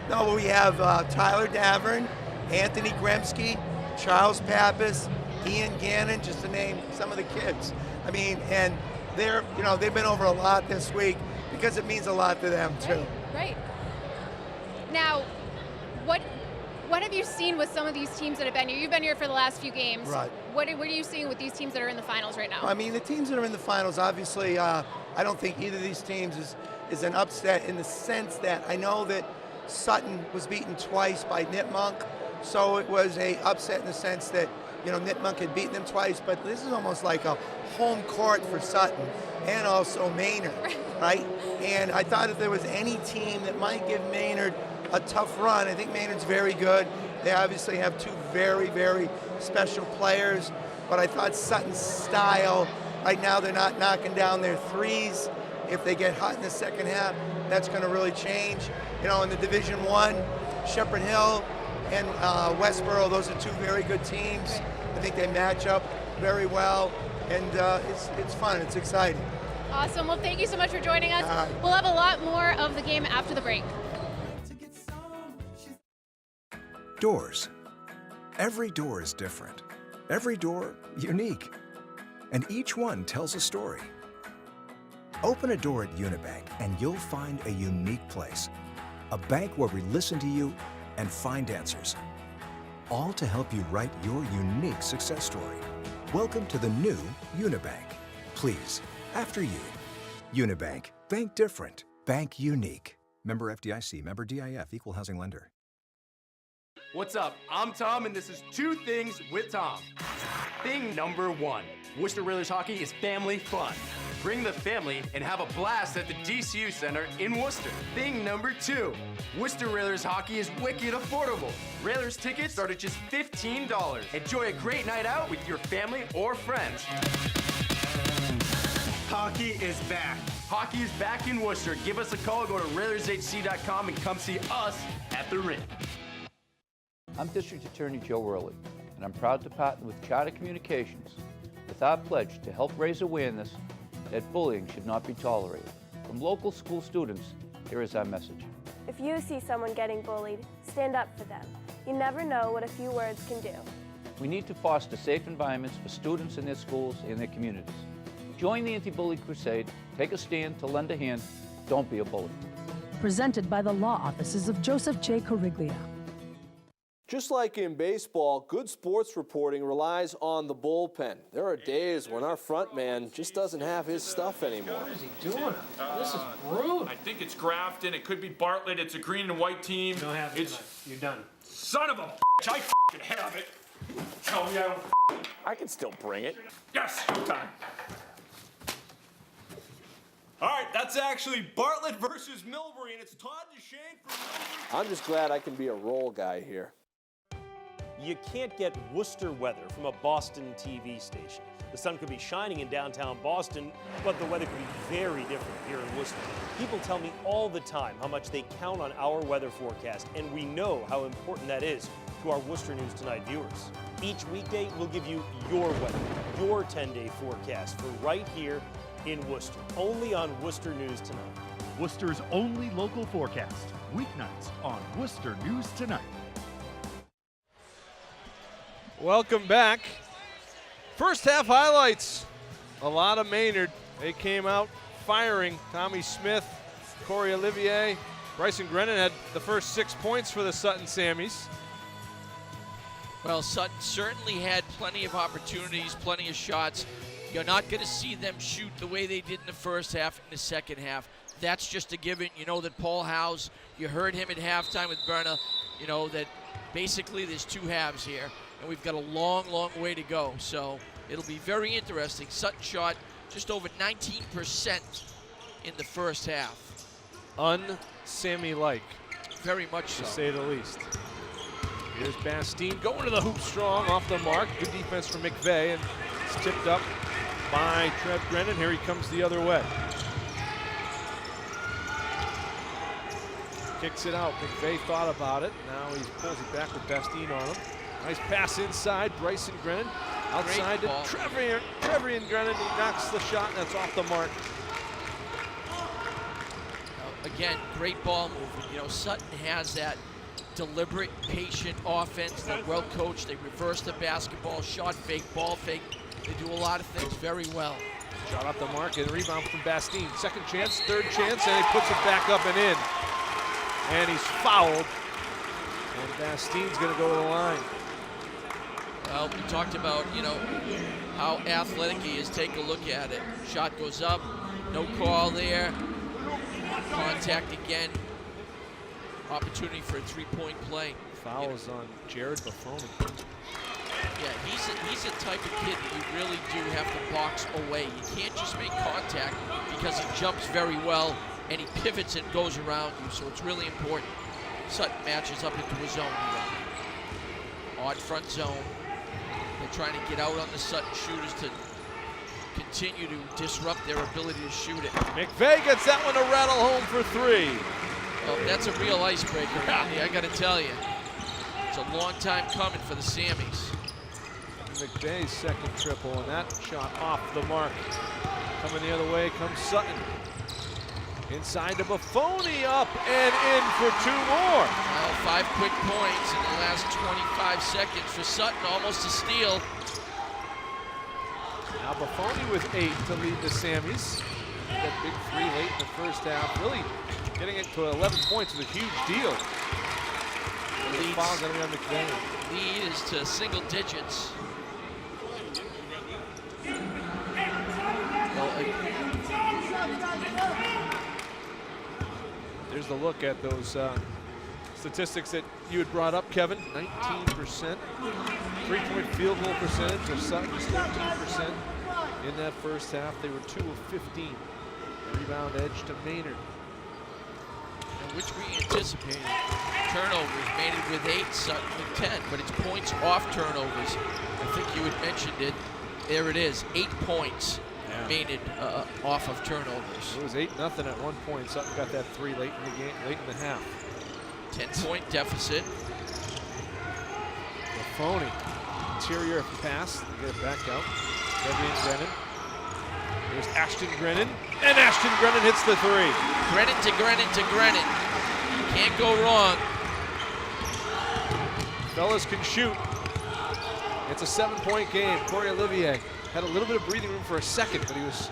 No, we have Tyler Davern, Anthony Gremsky, Charles Pappas, Ian Gannon, just to name some of the kids. I mean, and they've been over a lot this week because it means a lot to them too. Right. Now, what have you seen with some of these teams that have been here? You've been here for the last few games. Right. What are you seeing with these teams that are in the finals right now? I mean, the teams that are in the finals, obviously, I don't think either of these teams is an upset in the sense that I know that Sutton was beaten twice by Nipmunk, so it was a upset in the sense that, you know, Nipmunk had beaten them twice, but this is almost like a home court for Sutton and also Maynard, right? And I thought if there was any team that might give Maynard a tough run, I think Maynard's very good. They obviously have two very, very special players, but I thought Sutton's style, right now they're not knocking down their threes. If they get hot in the second half, that's going to really change. You know, in the Division I, Shepherd Hill and Westboro, those are two very good teams. I think they match up very well, and it's fun. It's exciting. Awesome. Well, thank you so much for joining us. We'll have a lot more of the game after the break. Doors. Every door is different. Every door, unique. And each one tells a story. Open a door at Unibank and you'll find a unique place. A bank where we listen to you and find answers. All to help you write your unique success story. Welcome to the new Unibank. Please, after you. Unibank. Bank different. Bank unique. Member FDIC. Member DIF. Equal housing lender. What's up? I'm Tom, and this is Two Things with Tom. Thing number one, Worcester Railers hockey is family fun. Bring the family and have a blast at the DCU Center in Worcester. Thing number two, Worcester Railers hockey is wicked affordable. Railers tickets start at just $15. Enjoy a great night out with your family or friends. Hockey is back. Hockey is back in Worcester. Give us a call, go to RailersHC.com and come see us at the rink. I'm District Attorney Joe Worley, and I'm proud to partner with Charter Communications with our pledge to help raise awareness that bullying should not be tolerated. From local school students, here is our message. If you see someone getting bullied, stand up for them. You never know what a few words can do. We need to foster safe environments for students in their schools and their communities. Join the anti-bully crusade, take a stand to lend a hand, don't be a bully. Presented by the law offices of Joseph J. Corriglia. Just like in baseball, good sports reporting relies on the bullpen. There are days when our front man just doesn't have his stuff anymore. What is he doing? This is rude. I think it's Grafton. It could be Bartlett. It's a green and white team. You don't have it tonight. You're done. Son of a I have it. Tell me I don't I can still bring it. Yes, time. All right, that's actually Bartlett versus Milbury, and it's Todd Duchesne for Milbury. I'm just glad I can be a role guy here. You can't get Worcester weather from a Boston TV station. The sun could be shining in downtown Boston, but the weather could be very different here in Worcester. People tell me all the time how much they count on our weather forecast, and we know how important that is to our Worcester News Tonight viewers. Each weekday, we'll give you your weather, your 10-day forecast for right here in Worcester, only on Worcester News Tonight. Worcester's only local forecast, weeknights on Worcester News Tonight. Welcome back. First half highlights. A lot of Maynard. They came out firing. Tommy Smith, Corey Olivier, Bryson Grennan had the first 6 points for the Sutton Sammies. Well, Sutton certainly had plenty of opportunities, plenty of shots. You're not going to see them shoot the way they did in the first half and the second half. That's just a given. You know that Paul Howes You heard him at halftime with Berna, you know, that basically there's two halves here, and we've got a long, long way to go. So it'll be very interesting. Sutton shot just over 19% in the first half. Un-Sammy-like. Very much so. To say the least. Here's Bastine going to the hoop strong, off the mark. Good defense from McVeigh, and it's tipped up by Trev Grennan. Here he comes the other way. Kicks it out. McVeigh thought about it. Now he pulls it back with Bastine on him. Nice pass inside. Bryson Grennan. Outside to Trevian Grennan. He knocks the shot, and that's off the mark. Again, great ball movement. You know, Sutton has that deliberate, patient offense. They're well coached. They reverse the basketball, shot fake, ball fake. They do a lot of things very well. Shot off the mark and rebound from Bastine. Second chance, third chance, and he puts it back up and in. And he's fouled. And Bastine's going to go to the line. Well, we talked about, you know, how athletic he is. Take a look at it. Shot goes up. No call there. Contact again. Opportunity for a three-point play. Foul is on Jared Buffoni. Yeah, he's a type of kid that you really do have to box away. You can't just make contact because he jumps very well and he pivots and goes around you, so it's really important. Sutton matches up into a zone here. Odd front zone. They're trying to get out on the Sutton shooters to continue to disrupt their ability to shoot it. McVeigh gets that one to rattle home for three. Well, that's a real icebreaker, Andy, I got to tell you. It's a long time coming for the Sammies. McVeigh's second triple, and that shot off the mark. Coming the other way comes Sutton. Inside to Buffoni, up and in for two more. Well, 5 quick points in the last 25 seconds for Sutton, almost a steal. Now Buffoni with 8 to lead the Sammies. That big three late in the first half, really getting it to 11 points is a huge deal. The foul's going to be on McVeigh. Lead is to single digits. There's the look at those statistics that you had brought up, Kevin. 19%. Three-point field goal percentage of Sutton's 13% in that first half. They were 2 of 15. Rebound edge to Maynard. And which we anticipated. Turnovers, Maynard with 8, Sutton with 10, but it's points off turnovers. I think you had mentioned it. There it is, 8 points. Maynard off of turnovers. It was 8-0 at one point. Sutton got that three late in the game, late in the half. 10-point deficit. Buffoni, interior pass, they get it back out. Trevian Grennan. There's Ashton Grennan, and Ashton Grennan hits the three. Grennan to Grennan to Grennan. You can't go wrong. Fellas can shoot. It's a 7-point game. Corey Olivier had a little bit of breathing room for a second, but he was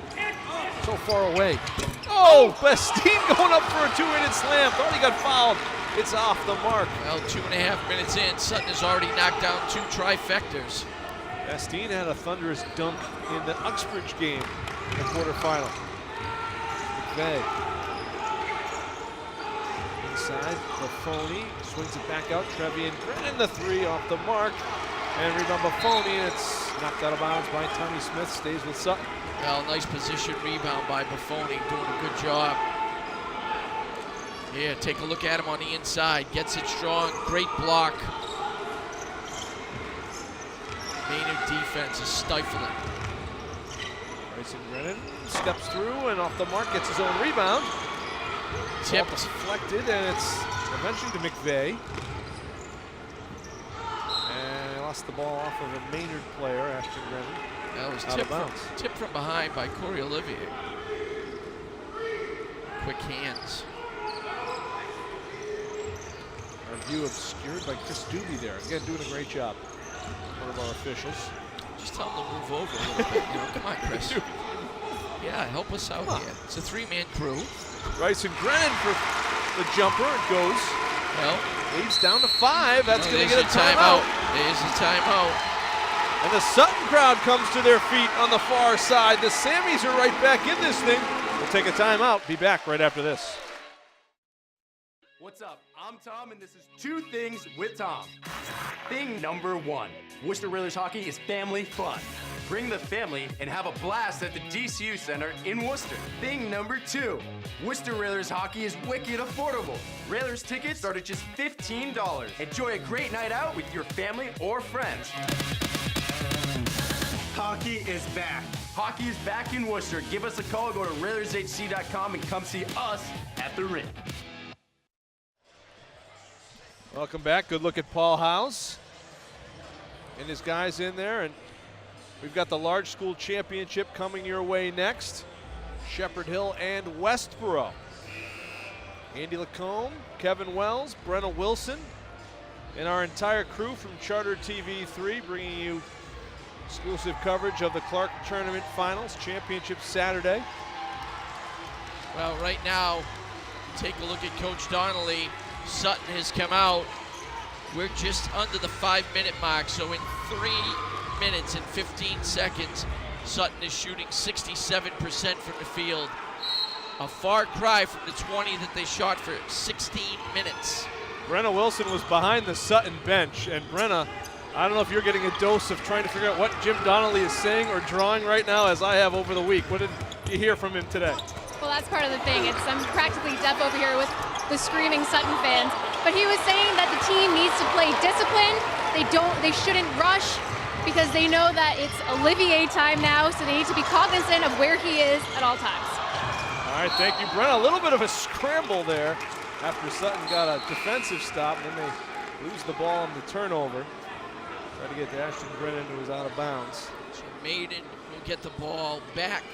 so far away. Oh, Bastine going up for a two-handed slam. Thought he got fouled. It's off the mark. Well, 2.5 minutes in, Sutton has already knocked down 2 trifectas. Bastine had a thunderous dunk in the Uxbridge game in the quarterfinal. McVeigh. Inside, Buffoni swings it back out. Trevian Grennan the three off the mark. And rebound Buffoni, and it's knocked out of bounds by Tommy Smith, stays with Sutton. Well, nice position rebound by Buffoni, doing a good job. Yeah, take a look at him on the inside, gets it strong, great block. Maynard defense is stifling. Bryson Grennan steps through and off the mark, gets his own rebound. Tipped. Deflected, and it's eventually to McVeigh. Lost the ball off of a Maynard player, Ashton Grennan. That was tipped tipped from behind by Corey Olivier. Quick hands. Our view obscured by Chris Doobie there. Again, doing a great job. One of our officials. Just tell him to move over a little bit. You know, come on, Chris. Yeah, help us out here. It's a 3-man crew. Bryson Grennan for the jumper. It goes. Well, leads down to 5. That's going to get a timeout. There's a timeout. And the Sutton crowd comes to their feet on the far side. The Sammies are right back in this thing. We'll take a timeout. Be back right after this. What's up? I'm Tom, and this is Two Things with Tom. Thing number one, Worcester Railers hockey is family fun. Bring the family and have a blast at the DCU Center in Worcester. Thing number two, Worcester Railers hockey is wicked affordable. Railers tickets start at just $15. Enjoy a great night out with your family or friends. Hockey is back. Hockey is back in Worcester. Give us a call, go to RailersHC.com and come see us at the rink. Welcome back. Good look at Paul House and his guys in there. And we've got the large school championship coming your way next. Shepherd Hill and Westboro. Andy Lacombe, Kevin Wells, Brenna Wilson, and our entire crew from Charter TV3 bringing you exclusive coverage of the Clark Tournament Finals, Championship Saturday. Well, right now, take a look at Coach Donnelly. Sutton has come out. We're just under the 5-minute mark, so in 3 minutes and 15 seconds, Sutton is shooting 67% from the field. A far cry from the 20 that they shot for 16 minutes. Brenna Wilson was behind the Sutton bench, and Brenna, I don't know if you're getting a dose of trying to figure out what Jim Donnelly is saying or drawing right now, as I have over the week. What did you hear from him today? Well, that's part of the thing. I'm practically deaf over here with the screaming Sutton fans. But he was saying that the team needs to play disciplined. They shouldn't rush because they know that it's Olivier time now, so they need to be cognizant of where he is at all times. All right, thank you, Brenna. A little bit of a scramble there after Sutton got a defensive stop, and then they lose the ball on the turnover. Try to get to Ashton Brennan, who was out of bounds. So Maiden will get the ball back.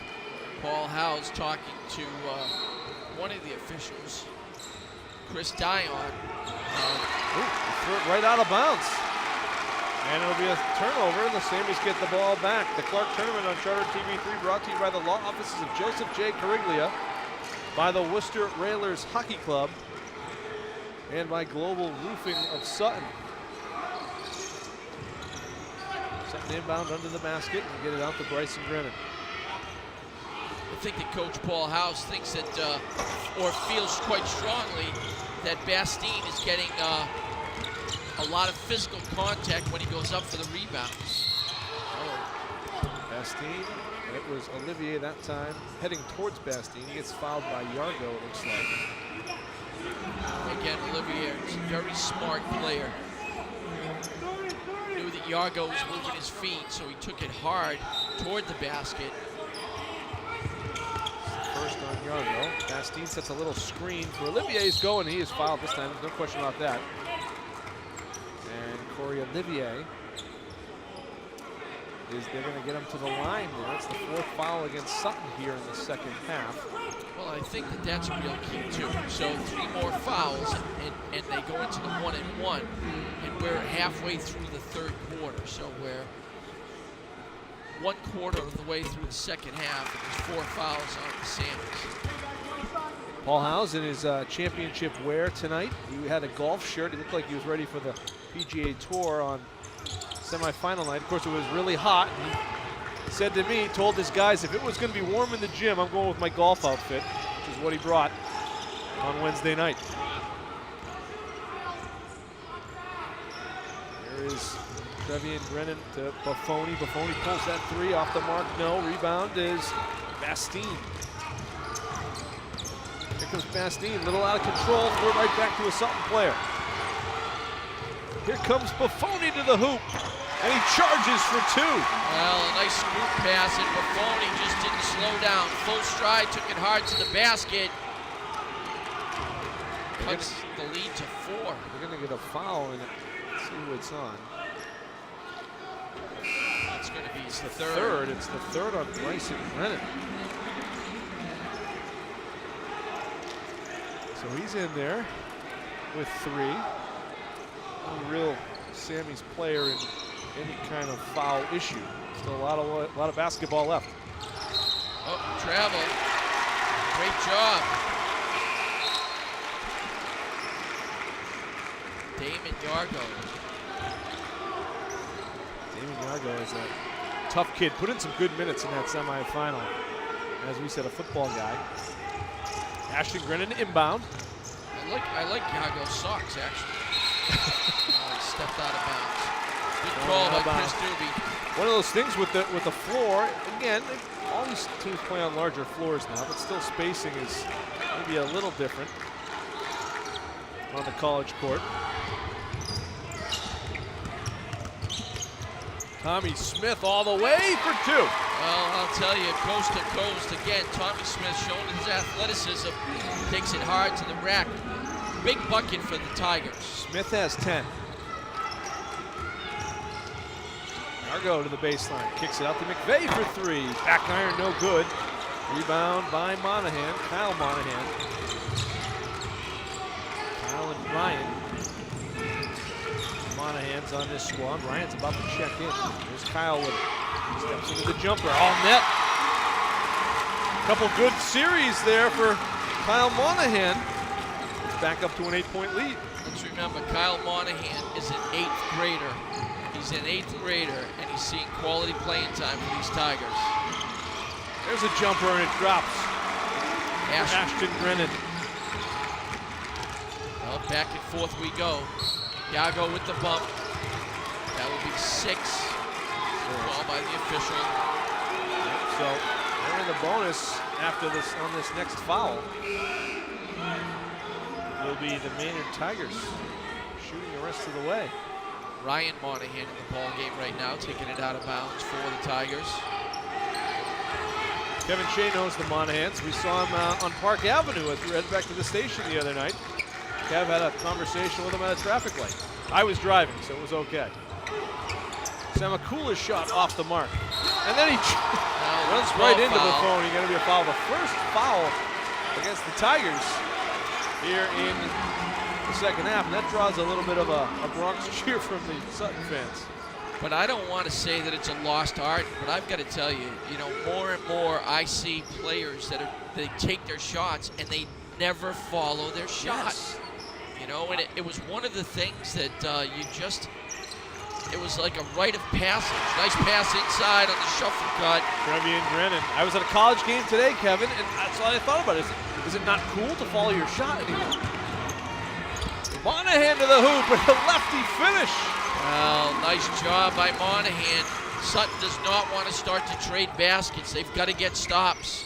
Paul Howes talking to one of the officials, Chris Dion. Threw it right out of bounds. And it'll be a turnover, and the Sammys get the ball back. The Clark Tournament on Charter TV3 brought to you by the law offices of Joseph J. Cariglia, by the Worcester Railers Hockey Club, and by Global Roofing of Sutton. Sutton inbound under the basket and get it out to Bryson Brennan. I think that Coach Paul House thinks that, or feels quite strongly, that Bastine is getting a lot of physical contact when he goes up for the rebounds. Bastine, it was Olivier that time, heading towards Bastine. He gets fouled by Yargo, it looks like. Again, Olivier is a very smart player. Knew that Yargo was moving his feet, so he took it hard toward the basket. First on Yargo. Bastine sets a little screen for Olivier. He's going. He is fouled this time. There's no question about that. And Corey Olivier they're going to get him to the line there. That's the 4th foul against Sutton here in the second half. Well, I think that that's a real key too. So 3 more fouls and they go into the 1-and-1, and we're halfway through the 3rd quarter. So we're 1/4 of the way through the second half, and there's 4 fouls on the Sammys. Paul Howes in his championship wear tonight. He had a golf shirt. He looked like he was ready for the PGA Tour on semifinal night. Of course, it was really hot. He said to me, told his guys, if it was going to be warm in the gym, I'm going with my golf outfit, which is what he brought on Wednesday night. There is Trevian Brennan to Buffoni. Buffoni pulls that 3 off the mark. No, rebound is Bastine. Here comes Bastine, a little out of control. We're right back to a Sutton player. Here comes Buffoni to the hoop, and he charges for 2. Well, a nice scoop pass, and Buffoni just didn't slow down. Full stride, took it hard to the basket. Cuts the lead to 4. We're going to get a foul, and see who it's on. It's going to be the third. It's the 3rd on Bryson Brennan. So he's in there with 3. A real Sammy's player in any kind of foul issue. Still a lot of basketball left. Oh, travel. Great job. Damon Yargo. Damon Yargo is a tough kid. Put in some good minutes in that semifinal. As we said, a football guy. Ashton Brennan inbound. I like Yago's socks, actually. He stepped out of bounds. Good call by Chris Doobie. One of those things with the floor. Again, all these teams play on larger floors now, but still spacing is maybe a little different on the college court. Tommy Smith all the way for 2. Well, I'll tell you, coast to coast again. Tommy Smith showing his athleticism, takes it hard to the rack. Big bucket for the Tigers. Smith has 10. Argo to the baseline, kicks it out to McVeigh for 3. Back iron, no good. Rebound by Monahan, Kyle Monahan. Kyle and Ryan. Monahan's on this squad. Ryan's about to check in. There's Kyle with it. Steps into the jumper, all net. Couple good series there for Kyle Monahan. It's back up to an 8-point lead. Let's remember, Kyle Monahan is an 8th grader. He's an 8th grader, and he's seeing quality playing time for these Tigers. There's a jumper, and it drops. Ashton Brennan. Well, back and forth we go. Yago with the bump. That will be 6. Call by the official. So they're in the bonus after this on this next foul. Will be the Maynard Tigers shooting the rest of the way. Ryan Monahan in the ball game right now, taking it out of bounds for the Tigers. Kevin Shea knows the Monahans. We saw him on Park Avenue as we headed back to the station the other night. Kev had a conversation with him at a traffic light. I was driving, so it was okay. Samakula's shot off the mark. And then he runs right into the phone. He's going to be a foul. The first foul against the Tigers here in the second half. And that draws a little bit of a Bronx cheer from the Sutton fans. But I don't want to say that it's a lost art, but I've got to tell you, more and more I see players they take their shots and they never follow their shot. Yes. And it was one of the things that it was like a rite of passage. Nice pass inside on the shuffle cut. Trevian Drennan. I was at a college game today, Kevin, and that's all I thought about. Is it not cool to follow your shot anymore? Monahan to the hoop with a lefty finish. Well, nice job by Monahan. Sutton does not want to start to trade baskets. They've got to get stops.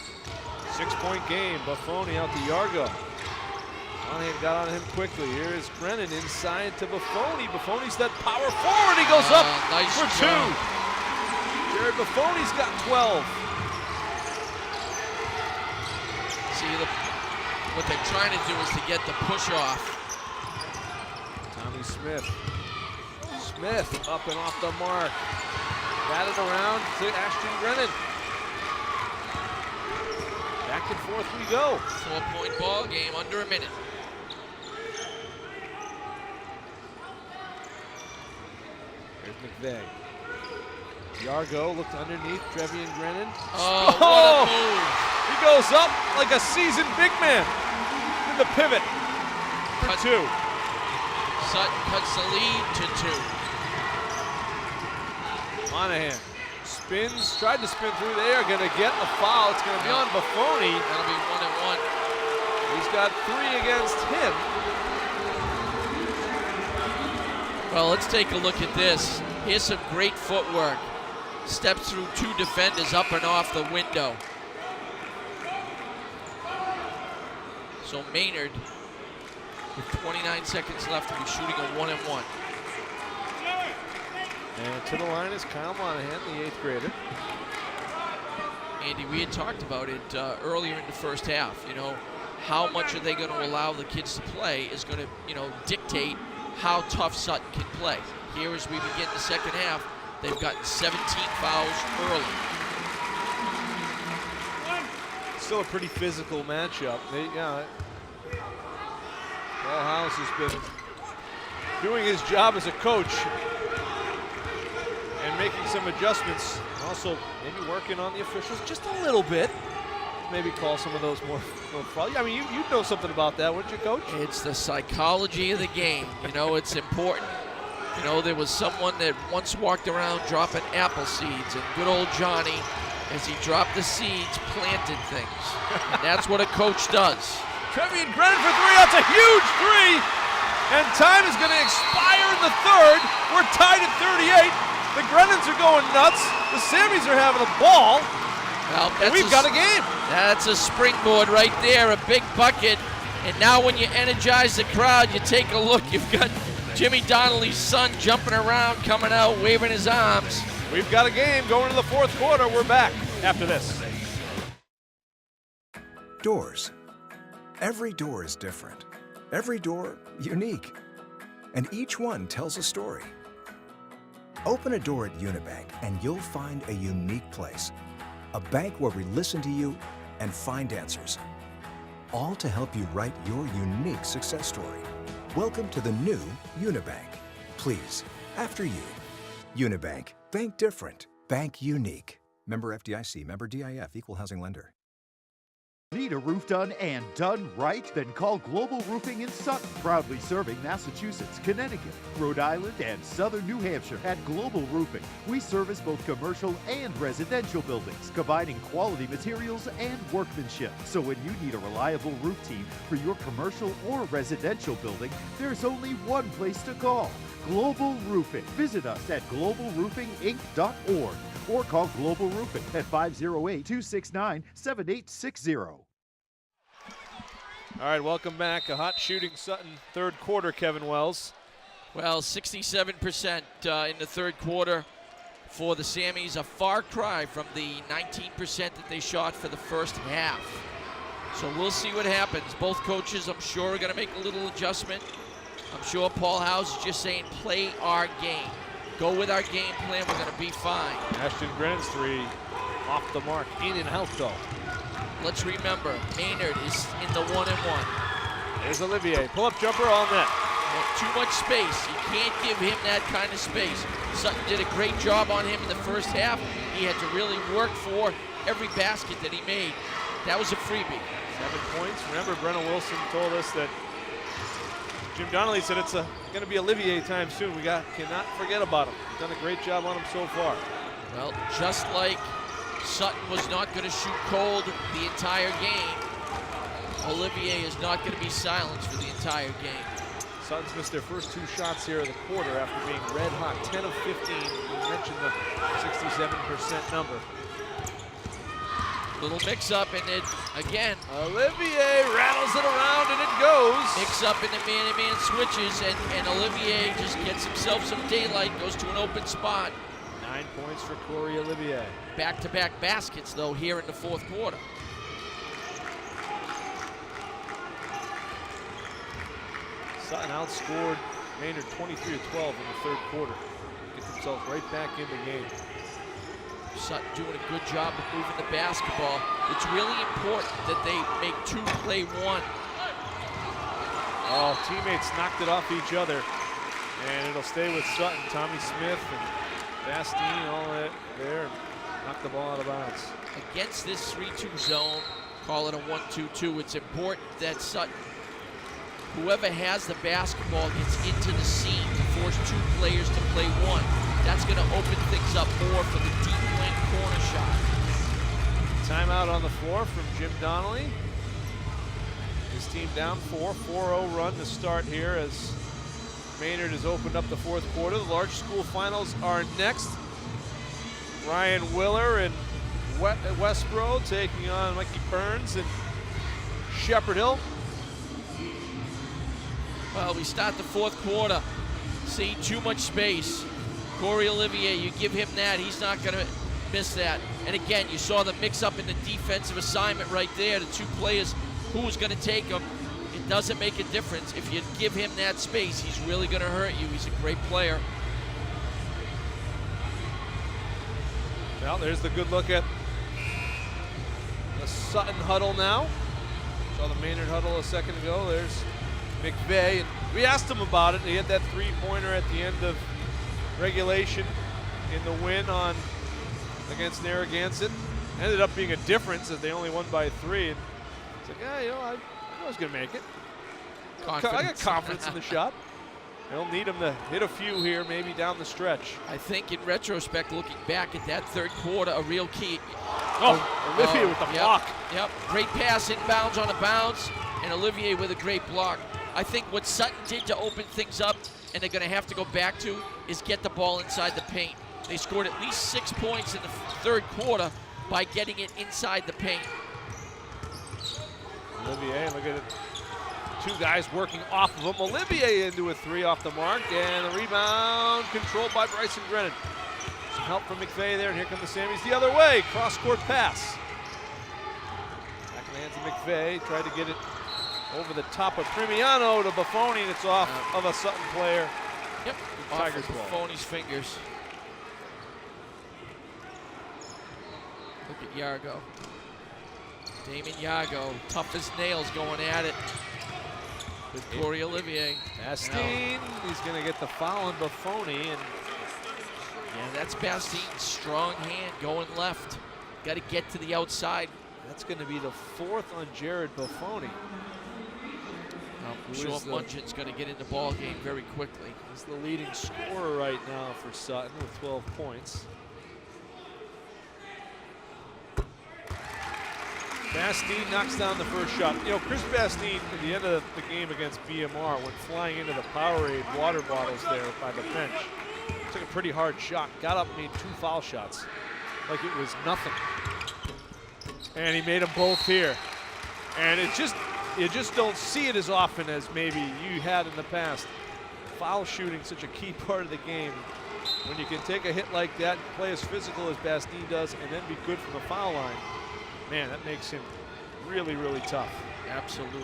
6-point game. Buffoni out to Yargo. Monahan got on him quickly. Here's Brennan inside to Buffoni. Buffoni's that power forward. He goes up nice for job. 2. Jared Buffoni's got 12. See, what they're trying to do is to get the push off. Tommy Smith. Smith up and off the mark. Batted around to Ashton Brennan. Back and forth we go. 4-point ball game, under a minute. There's McVeigh. Yargo looked underneath Trevian Drennan. Oh, what a move. He goes up like a seasoned big man in the pivot for 2. Sutton cuts the lead to 2. Monahan spins, tried to spin through. They are going to get a foul. It's going to be on Buffoni. That'll be 1-1. He's got 3 against him. Well, let's take a look at this. Here's some great footwork. Steps through 2 defenders up and off the window. So Maynard, with 29 seconds left, will be shooting a 1-1. And to the line is Kyle Monahan, the 8th grader. Andy, we had talked about it earlier in the first half. How much are they going to allow the kids to play is going to, dictate how tough Sutton can play. Here as we begin the second half, they've gotten 17 fouls early. Still a pretty physical matchup. Paul House has been doing his job as a coach and making some adjustments. Also maybe working on the officials just a little bit. Maybe call some of those more probably. I mean, you know something about that, wouldn't you, Coach? It's the psychology of the game. It's important. There was someone that once walked around dropping apple seeds, and good old Johnny, as he dropped the seeds, planted things. And that's what a coach does. Trevian Grennan for three. That's a huge three. And time is going to expire in the third. We're tied at 38. The Grennans are going nuts. The Sammies are having a ball. Well, and we've got a game. That's a springboard right there, a big bucket. And now when you energize the crowd, you take a look. You've got Jimmy Donnelly's son jumping around, coming out, waving his arms. We've got a game going into the fourth quarter. We're back after this. Doors. Every door is different. Every door unique. And each one tells a story. Open a door at Unibank and you'll find a unique place. A bank where we listen to you and find answers. All to help you write your unique success story. Welcome to the new Unibank. Please, after you. Unibank. Bank different. Bank unique. Member FDIC. Member DIF. Equal housing lender. Need a roof done and done right? Then call Global Roofing in Sutton, proudly serving Massachusetts, Connecticut, Rhode Island, and Southern New Hampshire. At Global Roofing, we service both commercial and residential buildings, combining quality materials and workmanship. So when you need a reliable roof team for your commercial or residential building, there's only one place to call. Global Roofing. Visit us at globalroofinginc.org or call Global Roofing at 508-269-7860. All right, welcome back. A hot shooting Sutton third quarter, Kevin Wells. Well, 67% in the third quarter for the Sammies, a far cry from the 19% that they shot for the first half. So we'll see what happens. Both coaches, I'm sure, are going to make a little adjustment. I'm sure Paul House is just saying, play our game. Go with our game plan, we're going to be fine. Ashton Grennan's three off the mark, in and out though. Let's remember, Maynard is in the 1-and-1. There's Olivier, pull-up jumper on net. Well, too much space, you can't give him that kind of space. Sutton did a great job on him in the first half. He had to really work for every basket that he made. That was a freebie. 7 points. Remember, Brenna Wilson told us that Jim Donnelly said it's going to be Olivier time soon. We cannot forget about him. He's done a great job on him so far. Well, just like Sutton was not going to shoot cold the entire game, Olivier is not going to be silenced for the entire game. Sutton's missed their first 2 shots here of the quarter after being red hot, 10 of 15. We mentioned the 67% number. Little mix-up, and it, again, Olivier rattles it around, and it goes. Mix-up in the man-to-man switches, and Olivier just gets himself some daylight, goes to an open spot. 9 points for Corey Olivier. Back-to-back baskets, though, here in the fourth quarter. Sutton outscored Maynard 23-12 in the third quarter. Gets themselves right back in the game. Sutton doing a good job of moving the basketball. It's really important that they make 2 play 1. Oh, teammates knocked it off each other, and it'll stay with Sutton. Tommy Smith and Bastine, all that there, knocked the ball out of bounds. Against this 3-2 zone, call it a 1-2-2, it's important that Sutton, whoever has the basketball, gets into the seam to force 2 players to play 1. That's going to open things up more for the deep wing corner shot. Timeout on the floor from Jim Donnelly. His team down 4, 4-0 run to start here as Maynard has opened up the fourth quarter. The large school finals are next. Ryan Willer and Westboro taking on Mikey Burns and Shepherd Hill. Well, we start the fourth quarter. See too much space. Corey Olivier, you give him that, he's not going to miss that. And again, you saw the mix-up in the defensive assignment right there. The 2 players, who's going to take them. It doesn't make a difference. If you give him that space, he's really going to hurt you. He's a great player. Well, there's the good look at the Sutton huddle now. Saw the Maynard huddle a second ago. There's McVeigh. And we asked him about it. He had that 3-pointer at the end of regulation in the win against Narragansett. Ended up being a difference as they only won by 3. And it's like, yeah, I was going to make it. I got confidence in the shot. They'll need him to hit a few here, maybe down the stretch. I think in retrospect, looking back at that third quarter, a real key. Olivier with the block. Yep, great pass inbounds on a bounce. and Olivier with a great block. I think what Sutton did to open things up, and they're going to have to go back to, is get the ball inside the paint. They scored at least 6 points in the third quarter by getting it inside the paint. Olivier, look at it. 2 guys working off of him. Olivier into a 3 off the mark, and the rebound controlled by Bryson Grennan. Some help from McVay there, and here come the Sammies the other way. Cross-court pass. Back in the hands of McVay, tried to get it over the top of Primiano to Buffoni, and it's off of a Sutton player. Yep, Tigers off of ball. Buffoni's fingers. Look at Yargo. Damon Yargo, tough as nails going at it with Corey Olivier. Bastine, he's going to get the foul on Buffoni, and yeah, that's Bastine's strong hand going left. Got to get to the outside. that's going to be the 4th on Jared Buffoni. I'm sure Mungin's going to get in the ball game very quickly. He's the leading scorer right now for Sutton with 12 points. Bastine knocks down the first shot. You know, Chris Bastine at the end of the game against BMR went flying into the Powerade water bottles there by the bench. Took a pretty hard shot, got up and made 2 foul shots like it was nothing. And he made them both here. And you just don't see it as often as maybe you had in the past. Foul shooting, such a key part of the game. When you can take a hit like that and play as physical as Bastine does and then be good from the foul line, man, that makes him really, really tough. Absolutely.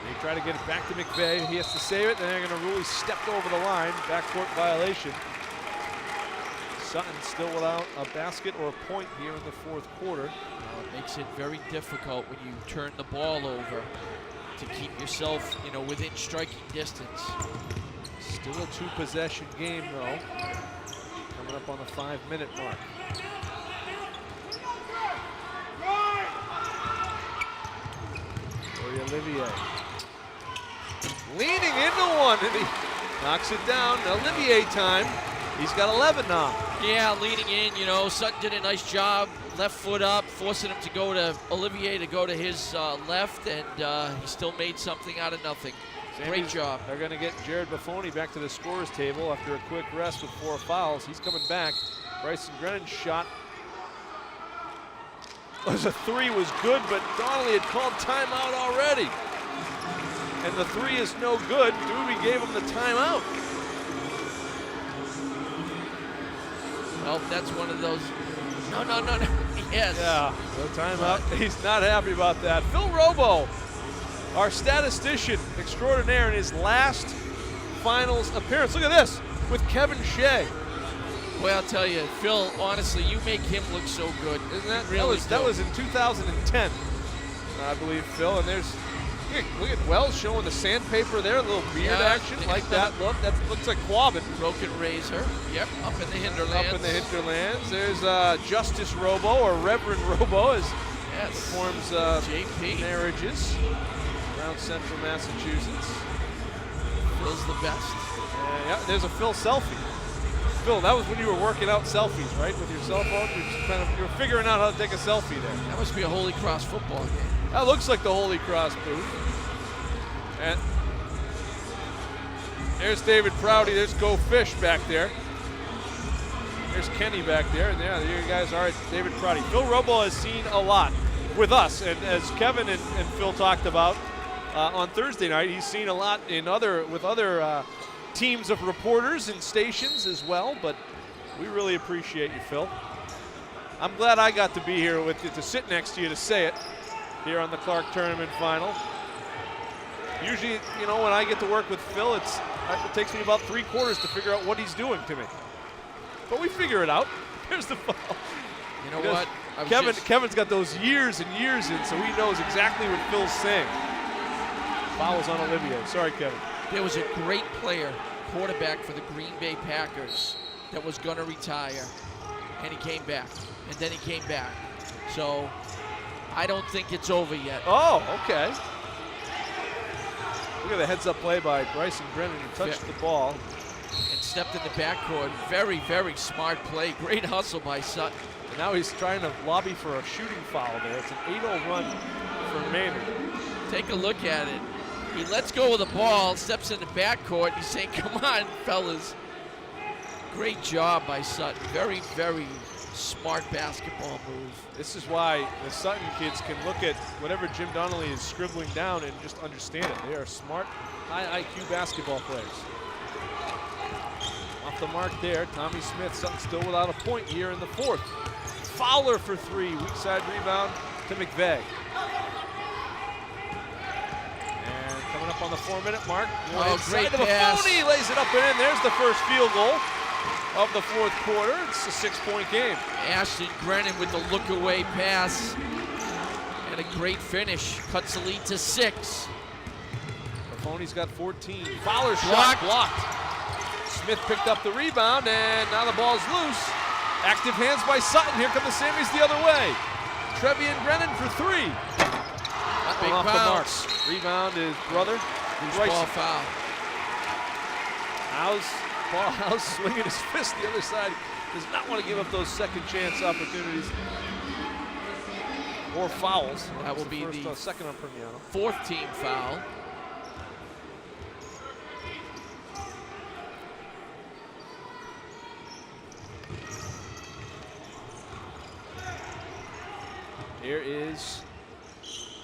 They try to get it back to McVay. He has to save it, and they're going to rule he stepped over the line. Backcourt violation. Sutton still without a basket or a point here in the 4th quarter. It makes it very difficult when you turn the ball over to keep yourself, within striking distance. Still a 2-possession game, though. Coming up on the 5-minute mark. Olivier leaning into one, and he knocks it down. Olivier time. He's got 11 now. Yeah, leaning in, Sutton did a nice job. Left foot up, forcing him to go to Olivier to go to his left, and he still made something out of nothing. Great job. They're going to get Jared Buffoni back to the scorer's table after a quick rest with 4 fouls. He's coming back. Bryson Grennan's shot was a 3, was good, but Donnelly had called timeout already. And the 3 is no good. Doobie gave him the timeout. Well, that's one of those. No. Yes. Yeah, no timeout. He's not happy about that. Phil Robo, our statistician extraordinaire in his last finals appearance. Look at this, with Kevin Shea. Well, I'll tell you, Phil, honestly, you make him look so good. Isn't that really? That was in 2010, I believe, Phil. And there's, look at Wells showing the sandpaper there, a little beard action, like that look. That looks like Quabbin. Broken razor. Yep, up in the hinterlands. Up in the hinterlands. There's Justice Robo, or Reverend Robo, as performs JP marriages around central Massachusetts. Phil's the best. Yeah, there's a Phil selfie. Phil, that was when you were working out selfies, right, with your cell phone? You were figuring out how to take a selfie there. That must be a Holy Cross football game. That looks like the Holy Cross booth. And there's David Prouty. There's Go Fish back there. There's Kenny back there. And there you guys are. David Prouty. Phil Robo has seen a lot with us. And as Kevin and Phil talked about on Thursday night, he's seen a lot with other teams of reporters and stations as well. But we really appreciate you, Phil. I'm glad I got to be here with you, to sit next to you to say it here on the Clark Tournament Final. Usually, when I get to work with Phil, it takes me about 3 quarters to figure out what he's doing to me. But we figure it out. Here's the foul. You know what? Kevin's got those years and years in, so he knows exactly what Phil's saying. Foul's on Olivier. Sorry, Kevin. There was a great player, quarterback for the Green Bay Packers, that was going to retire, and he came back, and then he came back. So I don't think it's over yet. Oh, okay. Look at the heads-up play by Bryson Grennan. He touched the ball. And stepped in the backcourt. Very, very smart play. Great hustle by Sutton. And now he's trying to lobby for a shooting foul there. It's an 8-0 run for Maynard. Take a look at it. He lets go of the ball, steps in the backcourt. He's saying, come on, fellas. Great job by Sutton. Very, very smart basketball move. This is why the Sutton kids can look at whatever Jim Donnelly is scribbling down and just understand it. They are smart, high IQ basketball players. Off the mark there, Tommy Smith. Sutton still without a point here in the fourth. Fowler for three, weak side rebound to McVeigh. And coming up on the 4-minute mark. Great pass. Mahoney lays it up and in. There's the first field goal of the fourth quarter. It's a 6-point game. Ashton Brennan with the look-away pass. And a great finish. Cuts the lead to 6. Mahoney's got 14. Fowler shot blocked. Smith picked up the rebound, and now the ball's loose. Active hands by Sutton. Here come the Sammies the other way. Trevian Brennan for three. Big off bounce. the mark. Rebound is brother. Ball foul. House swinging his fist the other side. Does not want to give up those second chance opportunities or fouls. That will be the second on Permiano. 4th team foul. Here is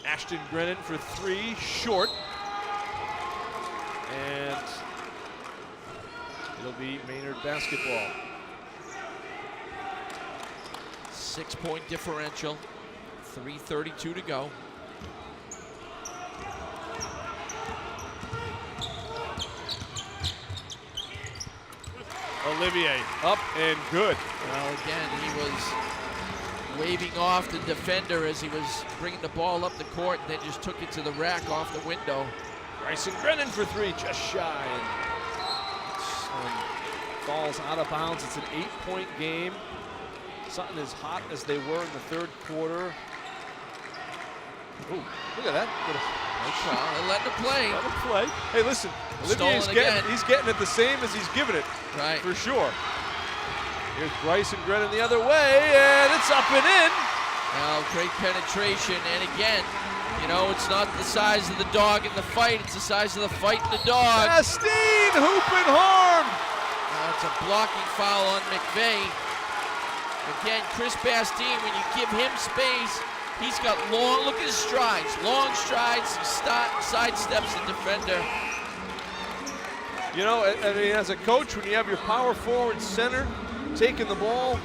Ashton Brennan for three, short. And it'll be Maynard basketball. 6-point differential, 3:32 to go. Olivier up and good. Well, again, he was waving off the defender as he was bringing the ball up the court and then just took it to the rack off the window. Bryson Brennan for three, just shy. Falls out of bounds. It's an 8-point game. Sutton as hot as they were in the third quarter. Ooh, look at that. They're letting it play. Let him play. Hey, listen, Olivier's he's getting it the same as he's giving it. Right. For sure. Here's Bryson Brennan the other way, and it's up and in. Now, great penetration, and again, you know, it's not the size of the dog in the fight, it's the size of the fight in the dog. Bastine, hoop and harm. It's a blocking foul on McVeigh. Again, Chris Bastine, when you give him space, he's got long, look at his strides, long strides, he sidesteps the defender. You know, I mean, as a coach, when you have your power forward center taking the ball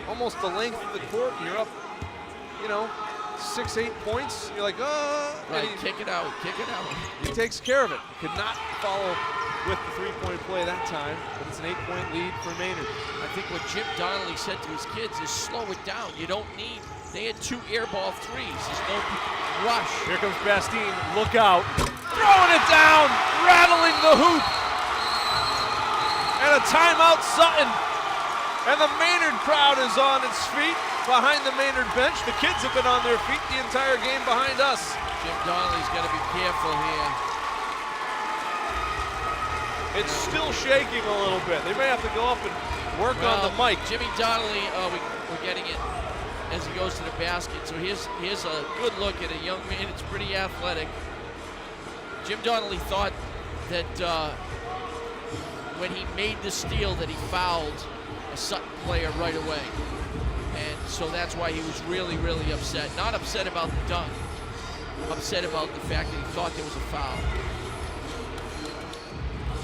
almost the length of the court, and you're up, you know, 6-8 points, you're like, oh. Right, kick it out. He takes care of it. Could not follow with the three-point play that time, but it's an 8-point lead for Maynard. I think what Jim Donnelly said to his kids is slow it down. You don't need, they had 2 air ball threes. There's no rush. Here comes Bastine, look out. Throwing it down, rattling the hoop. And a timeout, Sutton. And the Maynard crowd is on its feet behind the Maynard bench. The kids have been on their feet the entire game behind us. Jim Donnelly's got to be careful here. It's still shaking a little bit. They may have to go up and work on the mic. Jimmy Donnelly, we're getting it as he goes to the basket. So here's a good look at a young man. It's pretty athletic. Jim Donnelly thought that when he made the steal that he fouled a Sutton player right away. And so that's why he was really, really upset. Not upset about the dunk, upset about the fact that he thought there was a foul.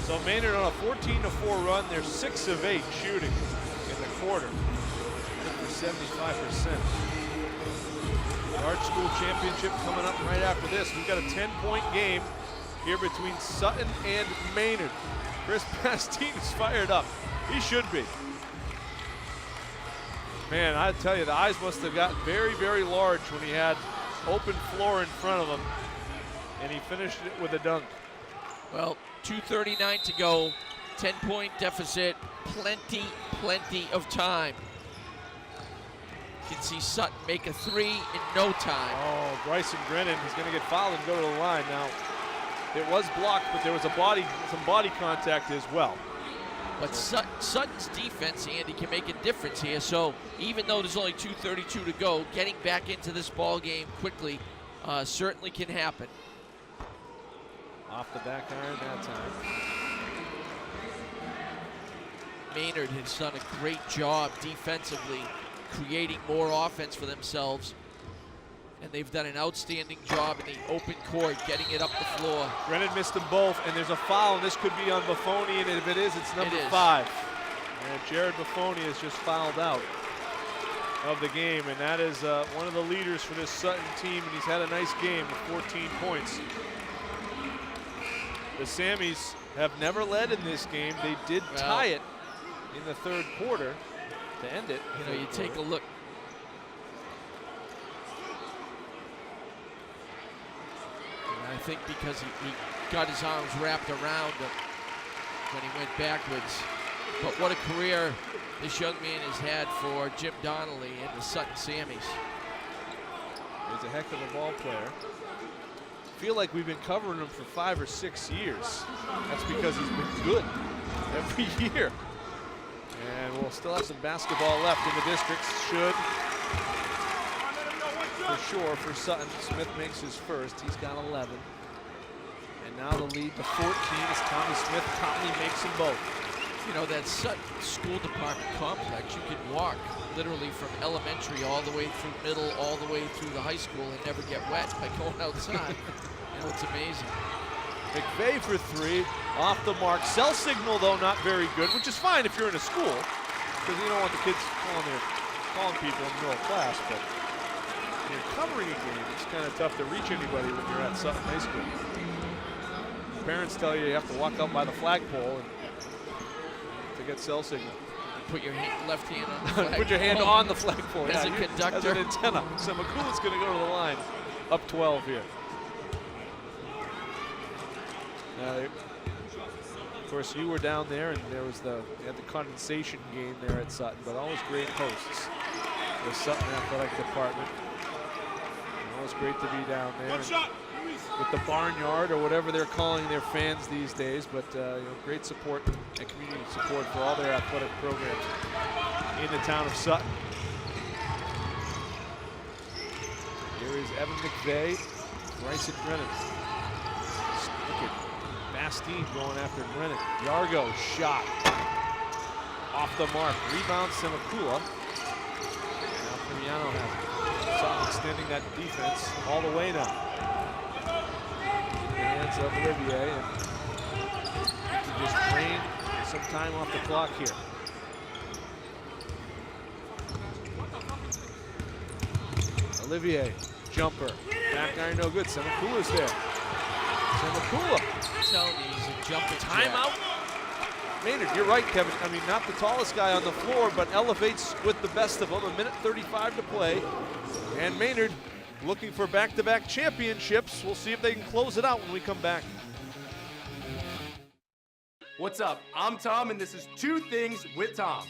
So Maynard on a 14-4 run. They're 6 of 8 shooting in the quarter. For 75%. The Art School Championship coming up right after this. We've got a 10-point game here between Sutton and Maynard. Chris Bastine is fired up. He should be. Man, I tell you, the eyes must have gotten very, very large when he had open floor in front of him, and he finished it with a dunk. Well, 2:39 to go, 10-point deficit, plenty of time. You can see Sutton make a 3 in no time. Oh, Bryson Brennan is going to get fouled and go to the line. Now, it was blocked, but there was some body contact as well. But Sutton's defense, Andy, can make a difference here. So even though there's only 2:32 to go, getting back into this ball game quickly certainly can happen. Off the back iron that time. Maynard has done a great job defensively, creating more offense for themselves. And they've done an outstanding job in the open court, getting it up the floor. Brennan missed them both, and there's a foul, and this could be on Buffoni, and if it is, it's number 5. And Jared Buffoni has just fouled out of the game, and that is one of the leaders for this Sutton team, and he's had a nice game with 14 points. The Sammies have never led in this game. They did tie it in the third quarter to end it. You know, you take a look. And I think because he got his arms wrapped around him when he went backwards. But what a career this young man has had for Jim Donnelly and the Sutton Sammies. He's a heck of a ball player. I feel like we've been covering him for 5 or 6 years. That's because he's been good every year. And we'll still have some basketball left in the districts. Should, for sure, for Sutton. Smith makes his first. He's got 11. And now the lead to 14 is Tommy Smith. Tommy makes them both. You know, that Sutton School Department complex, you can walk literally from elementary all the way through middle, all the way through the high school and never get wet by going outside. You know, it's amazing. McVeigh for 3, off the mark. Cell signal, though, not very good, which is fine if you're in a school, because you don't want the kids calling people in the middle of class, but when you're covering a game, it's kind of tough to reach anybody when you're at Sutton High School. Parents tell you have to walk up by the flagpole to get cell signal. Put your left hand on the flagpole. Put your hand on the flagpole. As a conductor. As an antenna. So McCool's going to go to the line. Up 12 here. Of course, you were down there, and there was they had the condensation game there at Sutton, but always great hosts. The Sutton Athletic Department. Always great to be down there. With the barnyard or whatever they're calling their fans these days, but you know, great support and community support for all their athletic programs in the town of Sutton. Here is Evan McVeigh, Bryson Brennan. Look at Bastine going after Brennan. Yargo shot off the mark. Rebound Semakula. Now Furiano has it. Sutton extending that defense all the way now. Hands of Olivier, and to just drain some time off the clock here. Olivier, jumper, back iron no good. Semakula's there. Semakula. I'm telling you, he's a jumper. Timeout. Maynard, you're right, Kevin. I mean, not the tallest guy on the floor, but elevates with the best of them. 1:35 to play, and Maynard looking for back-to-back championships. We'll see if they can close it out when we come back. What's up? I'm Tom, and this is 2 Things with Tom.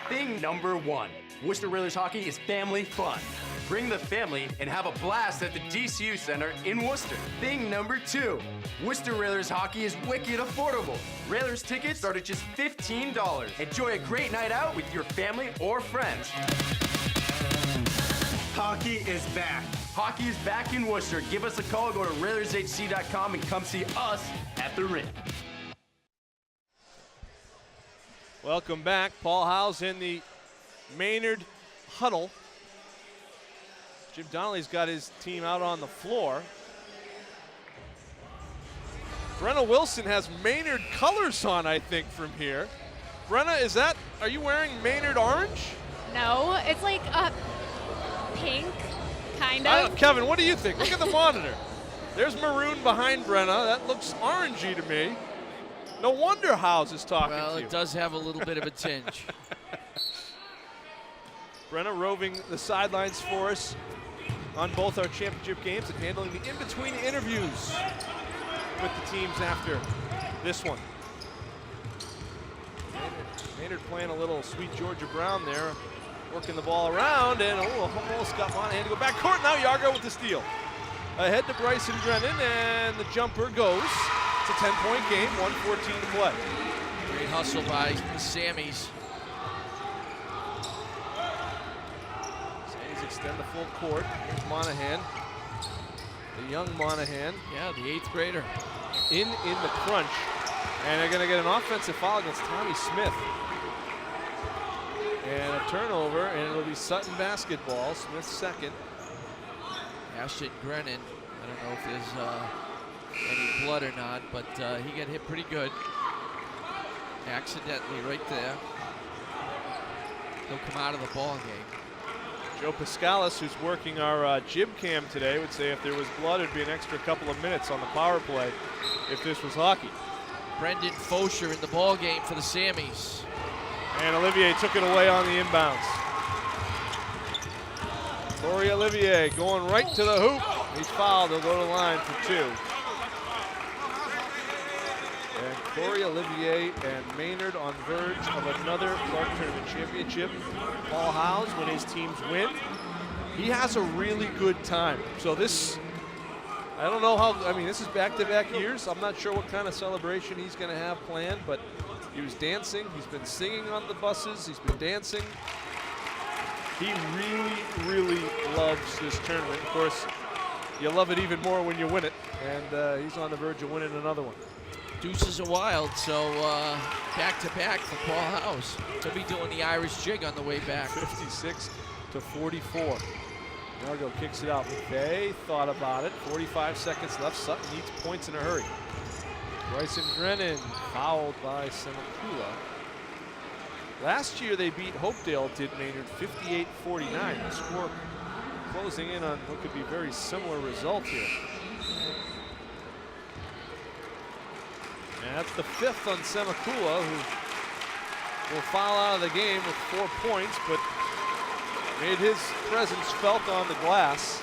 Thing number 1, Worcester Railers hockey is family fun. Bring the family and have a blast at the DCU Center in Worcester. Thing number 2, Worcester Railers hockey is wicked affordable. Railers tickets start at just $15. Enjoy a great night out with your family or friends. Hockey is back. Hockey is back in Worcester. Give us a call. Go to RailersHC.com and come see us at the rink. Welcome back. Paul Howes in the Maynard huddle. Jim Donnelly's got his team out on the floor. Brenna Wilson has Maynard colors on, I think, from here. Brenna, are you wearing Maynard orange? No, it's like pink, kind of. Kevin, what do you think? Look at the monitor. There's maroon behind Brenna. That looks orangey to me. No wonder Howes is talking to you. Well, it does have a little bit of a tinge. Brenna roving the sidelines for us on both our championship games and handling the in-between interviews with the teams after this one. Maynard playing a little sweet Georgia Brown there, working the ball around, and almost got Monahan to go back court. Now Yargo with the steal. Ahead to Bryson Brennan, and the jumper goes. It's a 10-point game, 1:14 to play. Great hustle by the Sammies. Sammies extend the full court. Here's Monahan. the young Monahan. Yeah, the 8th grader. In the crunch. And they're going to get an offensive foul against Tommy Smith. And a turnover, and it'll be Sutton basketball. Smith's second. Ashton Grennan. I don't know if there's any blood or not, but he got hit pretty good. Accidentally right there. He'll come out of the ball game. Joe Piscalis, who's working our jib cam today, would say if there was blood, it'd be an extra couple of minutes on the power play if this was hockey. Brendan Fosher in the ball game for the Sammies. And Olivier took it away on the inbounds. Corey Olivier going right to the hoop. He's fouled. He'll go to the line for 2. And Corey Olivier and Maynard on verge of another Clark Tournament championship. Paul Howes, when his teams win, he has a really good time. So this, I don't know how, I mean, this is back-to-back years. I'm not sure what kind of celebration he's going to have planned, but he was dancing. He's been singing on the buses. He's been dancing. He really, really loves this tournament. Of course, you love it even more when you win it, and he's on the verge of winning another one. Deuces are wild, so back-to-back for Paul House. He'll be doing the Irish jig on the way back. 56-44. Yargo kicks it out. McVay thought about it. 45 seconds left. Sutton needs points in a hurry. Bryson Grennan fouled by Semakula. Last year they beat Hopedale, did Maynard, 58-49. The score closing in on what could be a very similar result here. And that's the 5th on Semakula, who will foul out of the game with 4 points, but made his presence felt on the glass.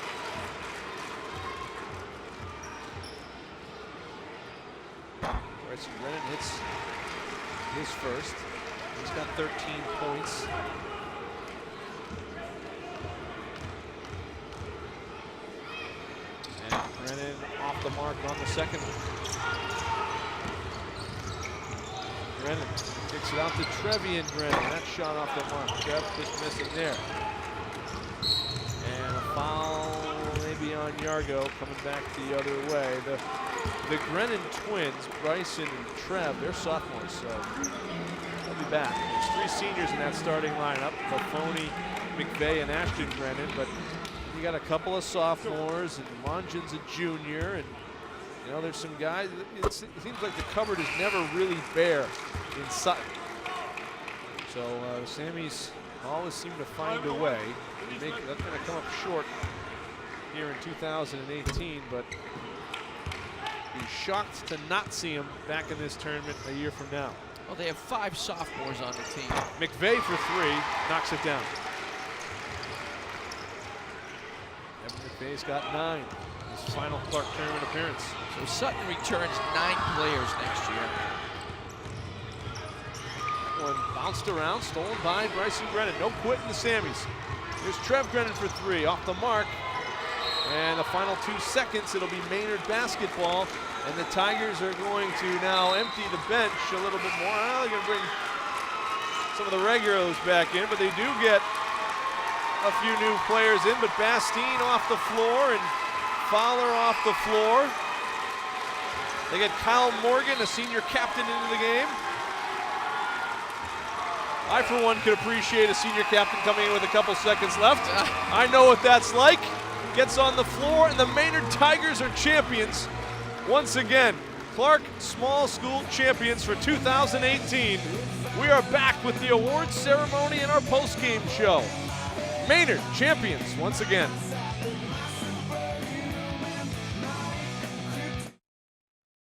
Bryson Grennan hits his first. He's got 13 points. And Grennan off the mark on the second one. Grennan kicks it out to Trevian Grennan. That shot off the mark. Trev just missing there. And a foul maybe on Yargo coming back the other way. The Grennan twins, Bryson and Trev, they're sophomores, so they'll be back. There's 3 seniors in that starting lineup, Buffoni, McVay, and Ashton Grennan, but you got a couple of sophomores, and Mongin's a junior, and you know, there's some guys, it seems like the cupboard is never really bare in Sutton. So the Sammies always seem to find a way. They're going to come up short here in 2018, but be shocked to not see them back in this tournament a year from now. Well, they have 5 sophomores on the team. McVay for 3, knocks it down. Evan McVay's got 9. His final Clark Tournament appearance. So Sutton returns 9 players next year. One bounced around, stolen by Bryson Grennan. No quit in the Sammies. Here's Trev Grennan for 3, off the mark. And the final 2 seconds, it'll be Maynard basketball. And the Tigers are going to now empty the bench a little bit more. Well, they're going to bring some of the regulars back in, but they do get a few new players in. But Bastine off the floor and Fowler off the floor. They get Kyle Morgan, a senior captain, into the game. I, for one, could appreciate a senior captain coming in with a couple seconds left. I know what that's like. Gets on the floor, and the Maynard Tigers are champions. Once again, Clark Small School champions for 2018. We are back with the awards ceremony and our post-game show. Maynard champions once again.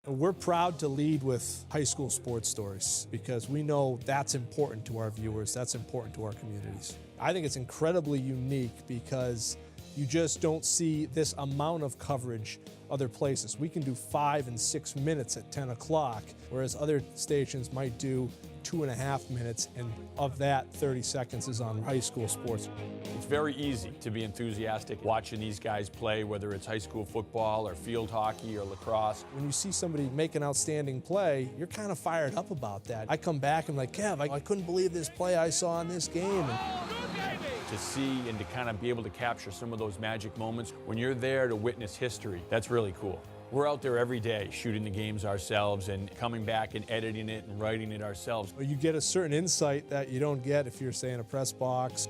We're proud to lead with high school sports stories because we know that's important to our viewers, that's important to our communities. I think it's incredibly unique because you just don't see this amount of coverage other places. We can do 5 and 6 minutes at 10 o'clock, whereas other stations might do 2.5 minutes, and of that, 30 seconds is on high school sports. It's very easy to be enthusiastic watching these guys play, whether it's high school football or field hockey or lacrosse. When you see somebody make an outstanding play, you're kind of fired up about that. I come back and I'm like, Kev, I couldn't believe this play I saw in this game. And to see and to kind of be able to capture some of those magic moments. When you're there to witness history, that's really cool. We're out there every day shooting the games ourselves and coming back and editing it and writing it ourselves. You get a certain insight that you don't get if you're, say, in a press box.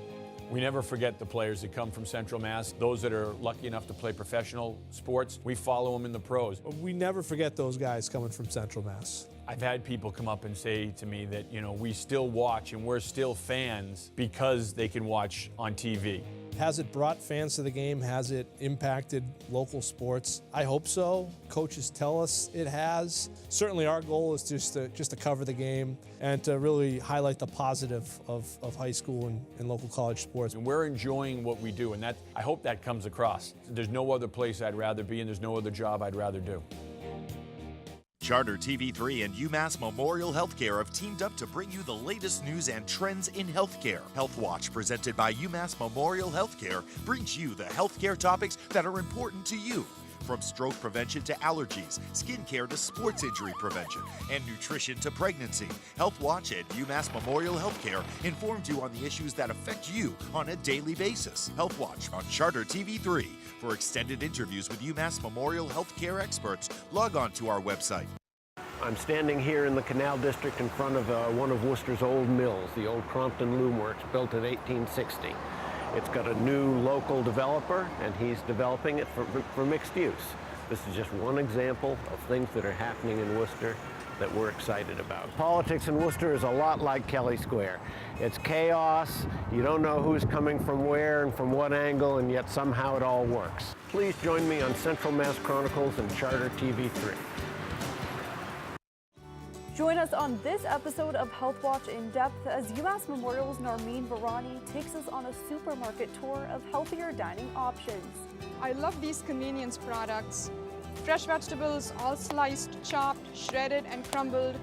We never forget the players that come from Central Mass, those that are lucky enough to play professional sports. We follow them in the pros. We never forget those guys coming from Central Mass. I've had people come up and say to me that, you know, we still watch and we're still fans because they can watch on TV. Has it brought fans to the game? Has it impacted local sports? I hope so. Coaches tell us it has. Certainly our goal is just to cover the game and to really highlight the positive of high school and local college sports. And we're enjoying what we do, and that I hope that comes across. There's no other place I'd rather be, and there's no other job I'd rather do. Charter TV3 and UMass Memorial Healthcare have teamed up to bring you the latest news and trends in healthcare. Health Watch, presented by UMass Memorial Healthcare, brings you the healthcare topics that are important to you. From stroke prevention to allergies, skin care to sports injury prevention, and nutrition to pregnancy, Health Watch and UMass Memorial Healthcare informs you on the issues that affect you on a daily basis. Health Watch on Charter TV3. For extended interviews with UMass Memorial Healthcare experts, log on to our website. I'm standing here in the Canal District in front of one of Worcester's old mills, the old Crompton Loom Works, built in 1860. It's got a new local developer, and he's developing it for mixed use. This is just one example of things that are happening in Worcester that we're excited about. Politics in Worcester is a lot like Kelly Square. It's chaos, you don't know who's coming from where and from what angle, and yet somehow it all works. Please join me on Central Mass Chronicles and Charter TV3. Join us on this episode of Health Watch in Depth as UMass Memorial's Narmeen Varani takes us on a supermarket tour of healthier dining options. I love these convenience products. Fresh vegetables, all sliced, chopped, shredded, and crumbled,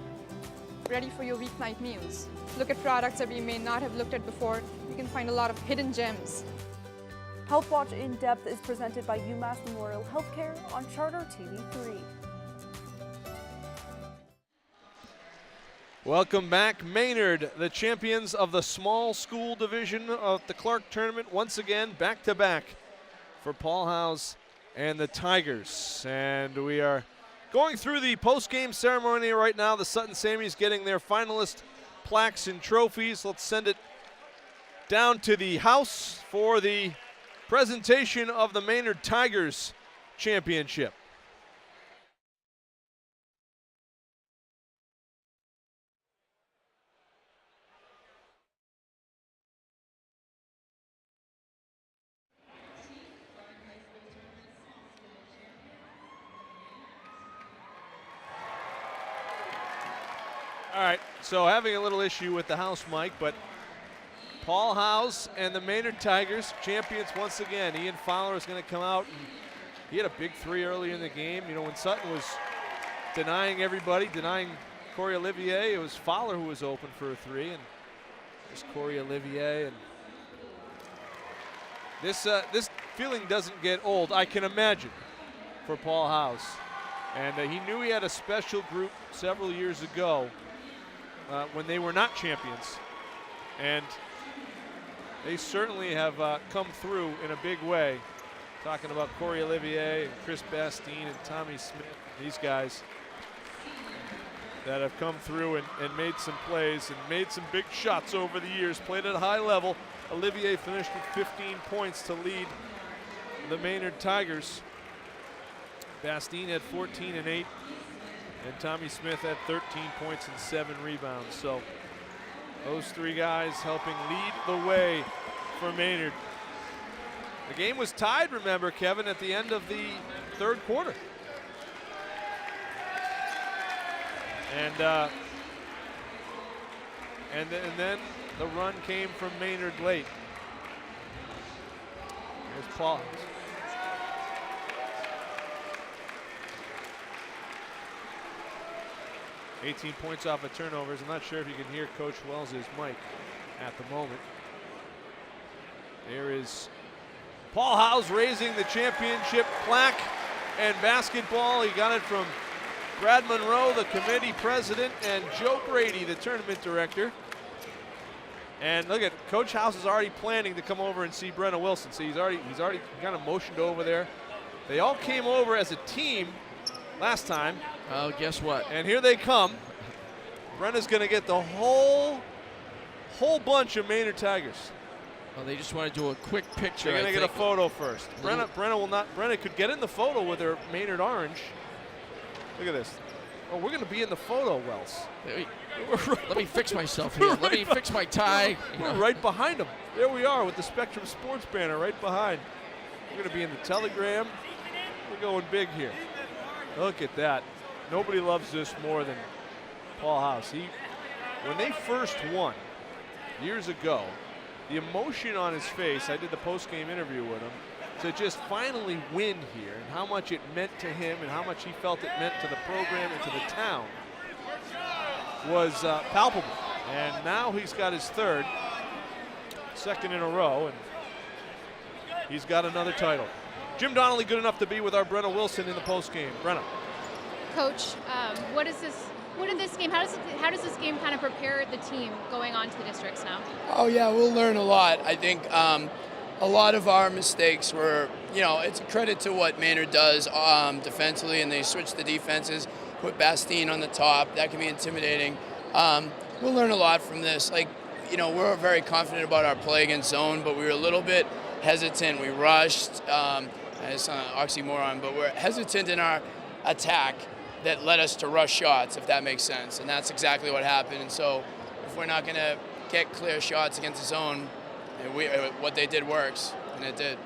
ready for your weeknight meals. Look at products that we may not have looked at before. You can find a lot of hidden gems. Health Watch in Depth is presented by UMass Memorial Healthcare on Charter TV3. Welcome back, Maynard, the champions of the small school division of the Clark tournament, once again back-to-back for Paul Howes and the Tigers. And we are going through the post-game ceremony right now. The Sutton Sammys getting their finalist plaques and trophies. Let's send it down to the house for the presentation of the Maynard Tigers championship. All right, so having a little issue with the house mic, but Paul Howes and the Maynard Tigers, champions once again. Ian Fowler is going to come out, and he had a big three early in the game. You know, when Sutton was denying everybody, denying Corey Olivier, it was Fowler who was open for a three, and there's Corey Olivier. And this feeling doesn't get old, I can imagine, for Paul Howes. And he knew he had a special group several years ago when they were not champions. And they certainly have come through in a big way. Talking about Corey Olivier and Chris Bastine and Tommy Smith, these guys that have come through and made some plays and made some big shots over the years, played at a high level. Olivier finished with 15 points to lead the Maynard Tigers. Bastine had 14 and 8, and Tommy Smith had 13 points and 7 rebounds. So those three guys helping lead the way for Maynard. The game was tied, remember, Kevin, at the end of the third quarter. And then the run came from Maynard late. Here's Paul. 18 points off of turnovers. I'm not sure if you can hear Coach Wells' mic at the moment. There is Paul Howes raising the championship plaque and basketball. He got it from Brad Monroe, the committee president, and Joe Brady, the tournament director. And look at Coach House is already planning to come over and see Brenna Wilson. See, he's already kind of motioned over there. They all came over as a team last time. Oh, guess what? And here they come. Brenna's going to get the whole bunch of Maynard Tigers. Well, they just want to do a quick picture. They're going to get a photo first. Brenna could get in the photo with her Maynard orange. Look at this. Oh, we're going to be in the photo, Wells. Let me fix myself here. Let me fix my tie. We're right behind them. There we are with the Spectrum Sports banner right behind. We're going to be in the Telegram. We're going big here. Look at that. Nobody loves this more than Paul House. When they first won years ago, the emotion on his face, I did the post-game interview with him, to just finally win here and how much it meant to him and how much he felt it meant to the program and to the town was palpable. And now he's got his second in a row, and he's got another title. Jim Donnelly good enough to be with our Brenna Wilson in the postgame. Brenna. Coach, how does this game kind of prepare the team going on to the districts now? Oh yeah, we'll learn a lot. I think a lot of our mistakes were, it's a credit to what Maynard does defensively, and they switch the defenses, put Bastine on the top. That can be intimidating. We'll learn a lot from this. We're very confident about our play against zone, but we were a little bit hesitant. We rushed. It's an oxymoron, but we're hesitant in our attack that led us to rush shots, if that makes sense. And that's exactly what happened. And so if we're not going to get clear shots against the zone, what they did works, and it did.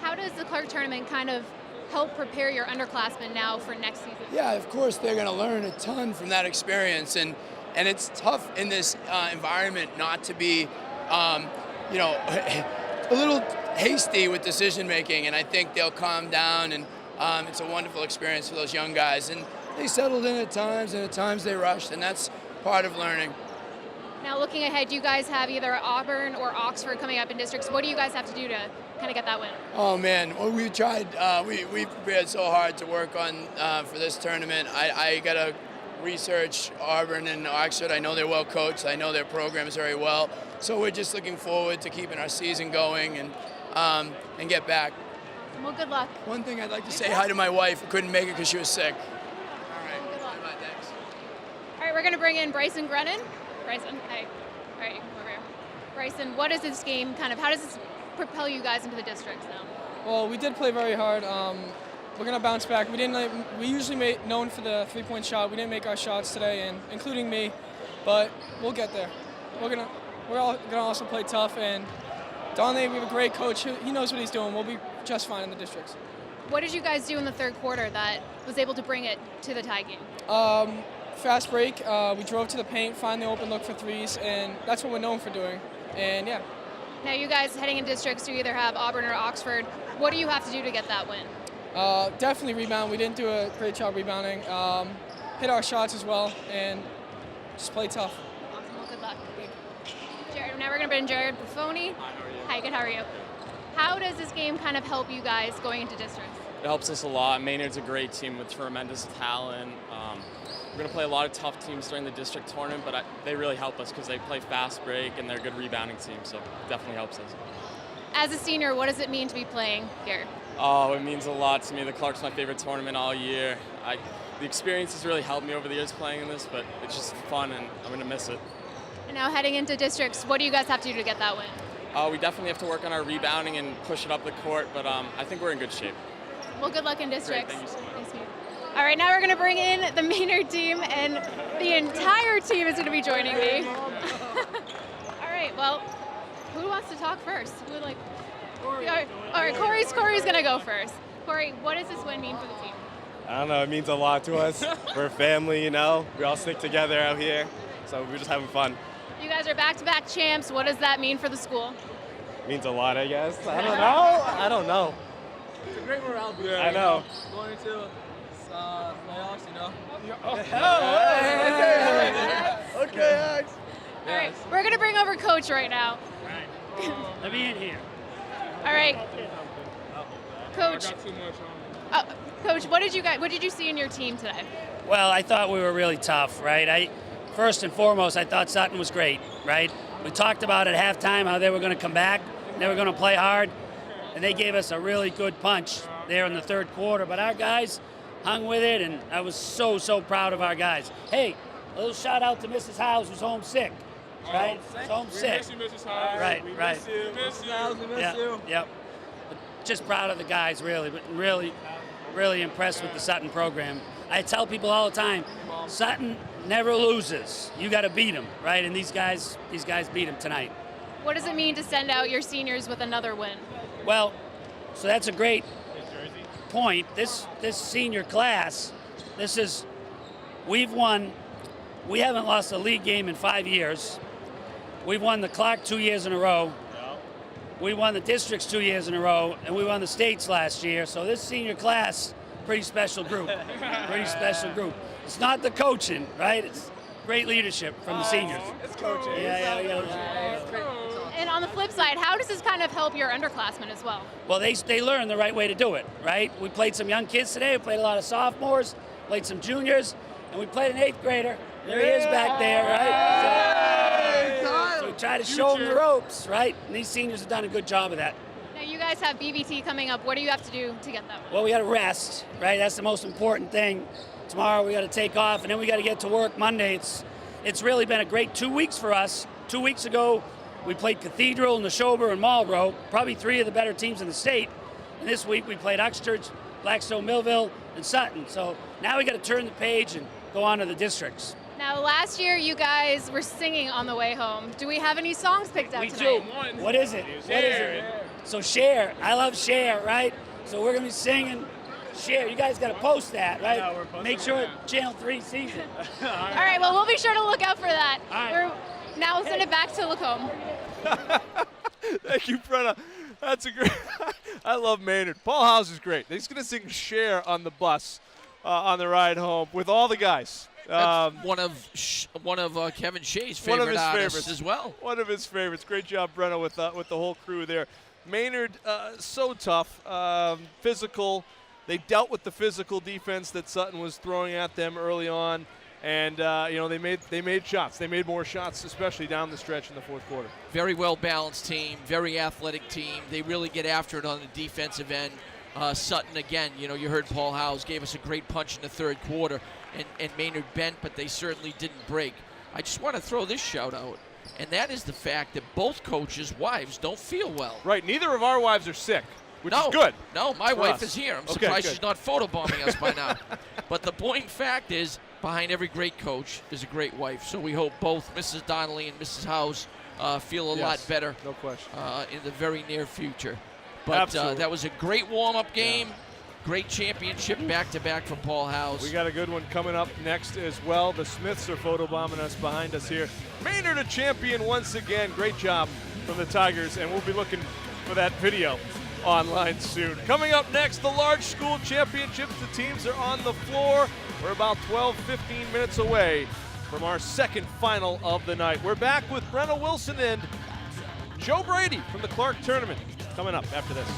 How does the Clark tournament kind of help prepare your underclassmen now for next season? Yeah, of course they're going to learn a ton from that experience, and it's tough in this environment not to be, a little hasty with decision making, and I think they'll calm down, and it's a wonderful experience for those young guys, and they settled in at times, and at times they rushed, and that's part of learning. Now, looking ahead, you guys have either Auburn or Oxford coming up in districts. What do you guys have to do to kind of get that win? Oh man, well, we tried. We prepared so hard to work on for this tournament. I got to research Auburn and Oxford. I know they're well coached. I know their programs very well. So we're just looking forward to keeping our season going and get back. Well, good luck. One thing I'd like to say hi to my wife, who couldn't make it because she was sick. All right. Good luck. Bye, thanks. All right, we're going to bring in Bryson Grennan. Bryson, hi. All right, you can come over here. Bryson, what is this game how does this propel you guys into the districts now? Well, we did play very hard. We're going to bounce back. We usually known for the three-point shot. We didn't make our shots today, and including me, but we'll get there. We're all going to also play tough, and Donnelly, we have a great coach. He knows what he's doing. We'll be just fine in the districts. What did you guys do in the third quarter that was able to bring it to the tie game? Fast break. We drove to the paint, find the open look for threes, and that's what we're known for doing. And yeah. Now you guys heading in districts, you either have Auburn or Oxford. What do you have to do to get that win? Definitely rebound. We didn't do a great job rebounding. Hit our shots as well, and just play tough. Awesome. Well, good luck. Jared, now we're going to bring Jared Buffoni. Hi, good. How are you? How does this game kind of help you guys going into districts? It helps us a lot. Maynard's a great team with tremendous talent. We're going to play a lot of tough teams during the district tournament, but they really help us because they play fast break and they're a good rebounding team, so it definitely helps us. As a senior, what does it mean to be playing here? Oh, it means a lot to me. The Clark's my favorite tournament all year. The experience has really helped me over the years playing in this, but it's just fun and I'm going to miss it. And now heading into districts, what do you guys have to do to get that win? We definitely have to work on our rebounding and push it up the court, but I think we're in good shape. Well, good luck in districts. Great, thank you so much. Thanks, man. All right, now we're going to bring in the Maynard team, and the entire team is going to be joining me. All right, well, who wants to talk first? Who would like? Corey. All right, Corey's going to go first. Corey, what does this win mean for the team? I don't know. It means a lot to us. We're a family, We all stick together out here, so we're just having fun. You guys are back-to-back champs. What does that mean for the school? It means a lot, I guess. I don't know. It's a great morale boost. I know. Going into playoffs, Okay, Alex. All right, we're going to bring over Coach right now. Let me in here. All right. Coach. Coach, what did you see in your team today? Well, I thought we were really tough, right? First and foremost, I thought Sutton was great, right? We talked about at halftime how they were going to come back, they were going to play hard, and they gave us a really good punch there in the third quarter. But our guys hung with it, and I was so proud of our guys. Hey, a little shout out to Mrs. House, who's home sick, right? She's home sick. We miss you, Mrs. House. Right. We miss you. We miss you. We miss you. Yep. But just proud of the guys, really, but really impressed with the Sutton program. I tell people all the time, Sutton never loses. You got to beat them, right? And these guys beat them tonight. What does it mean to send out your seniors with another win? Well, so that's a great point. This senior class, we haven't lost a league game in 5 years. We've won the Clark 2 years in a row. We won the districts 2 years in a row, and we won the states last year. So this senior class, pretty special group. Pretty special group. It's not the coaching, right? It's great leadership from the seniors. It's coaching. Yeah. And on the flip side, how does this kind of help your underclassmen as well? Well, they learn the right way to do it, right? We played some young kids today. We played a lot of sophomores, played some juniors, and we played an 8th grader. There he is back there, right? So we try to show them the ropes, right? And these seniors have done a good job of that. Now you guys have BBT coming up. What do you have to do to get that one? Well, we got to rest, right? That's the most important thing. Tomorrow we got to take off, and then we got to get to work Monday. It's really been a great 2 weeks for us. 2 weeks ago, we played Cathedral, Neshoba, and Marlboro, probably 3 of the better teams in the state. And this week we played Uxchurch, Blackstone Millville, and Sutton. So now we got to turn the page and go on to the districts. Now, last year you guys were singing on the way home. Do we have any songs picked out tonight? We do. What is it? So share. I love share, right? So we're going to be singing share. You guys got to post that, right? Yeah, we're posting Make sure that. Channel 3 sees it. All right, well, we'll be sure to look out for that. Now we'll send it back to Lacombe. Thank you, Brenna. That's a great. I love Maynard. Paul House is great. He's going to sing "Share" on the bus on the ride home with all the guys. One of Kevin Shea's favorite artists as well. One of his favorites. Great job, Brenna, with the whole crew there. Maynard, so tough, physical. They dealt with the physical defense that Sutton was throwing at them early on. And they made shots. They made more shots, especially down the stretch in the fourth quarter. Very well-balanced team, very athletic team. They really get after it on the defensive end. Sutton, again, you heard Paul Howes gave us a great punch in the third quarter, and Maynard bent, but they certainly didn't break. I just want to throw this shout out, and that is the fact that both coaches' wives don't feel well. Right, neither of our wives are sick, which is good. No, my wife us. is here. I'm Okay, surprised good. she's not photobombing us by now. But the point fact is, behind every great coach is a great wife. So we hope both Mrs. Donnelly and Mrs. House feel a lot better. No question. In the very near future. But that was a great warm-up game. Yeah. Great championship back-to-back from Paul House. We got a good one coming up next as well. The Smiths are photobombing us behind us here. Maynard a champion once again. Great job from the Tigers, and we'll be looking for that video online soon. Coming up next, the large school championships. The teams are on the floor. We're about 12-15 minutes away from our second final of the night. We're back with Brenna Wilson and Joe Brady from the Clark tournament coming up after this.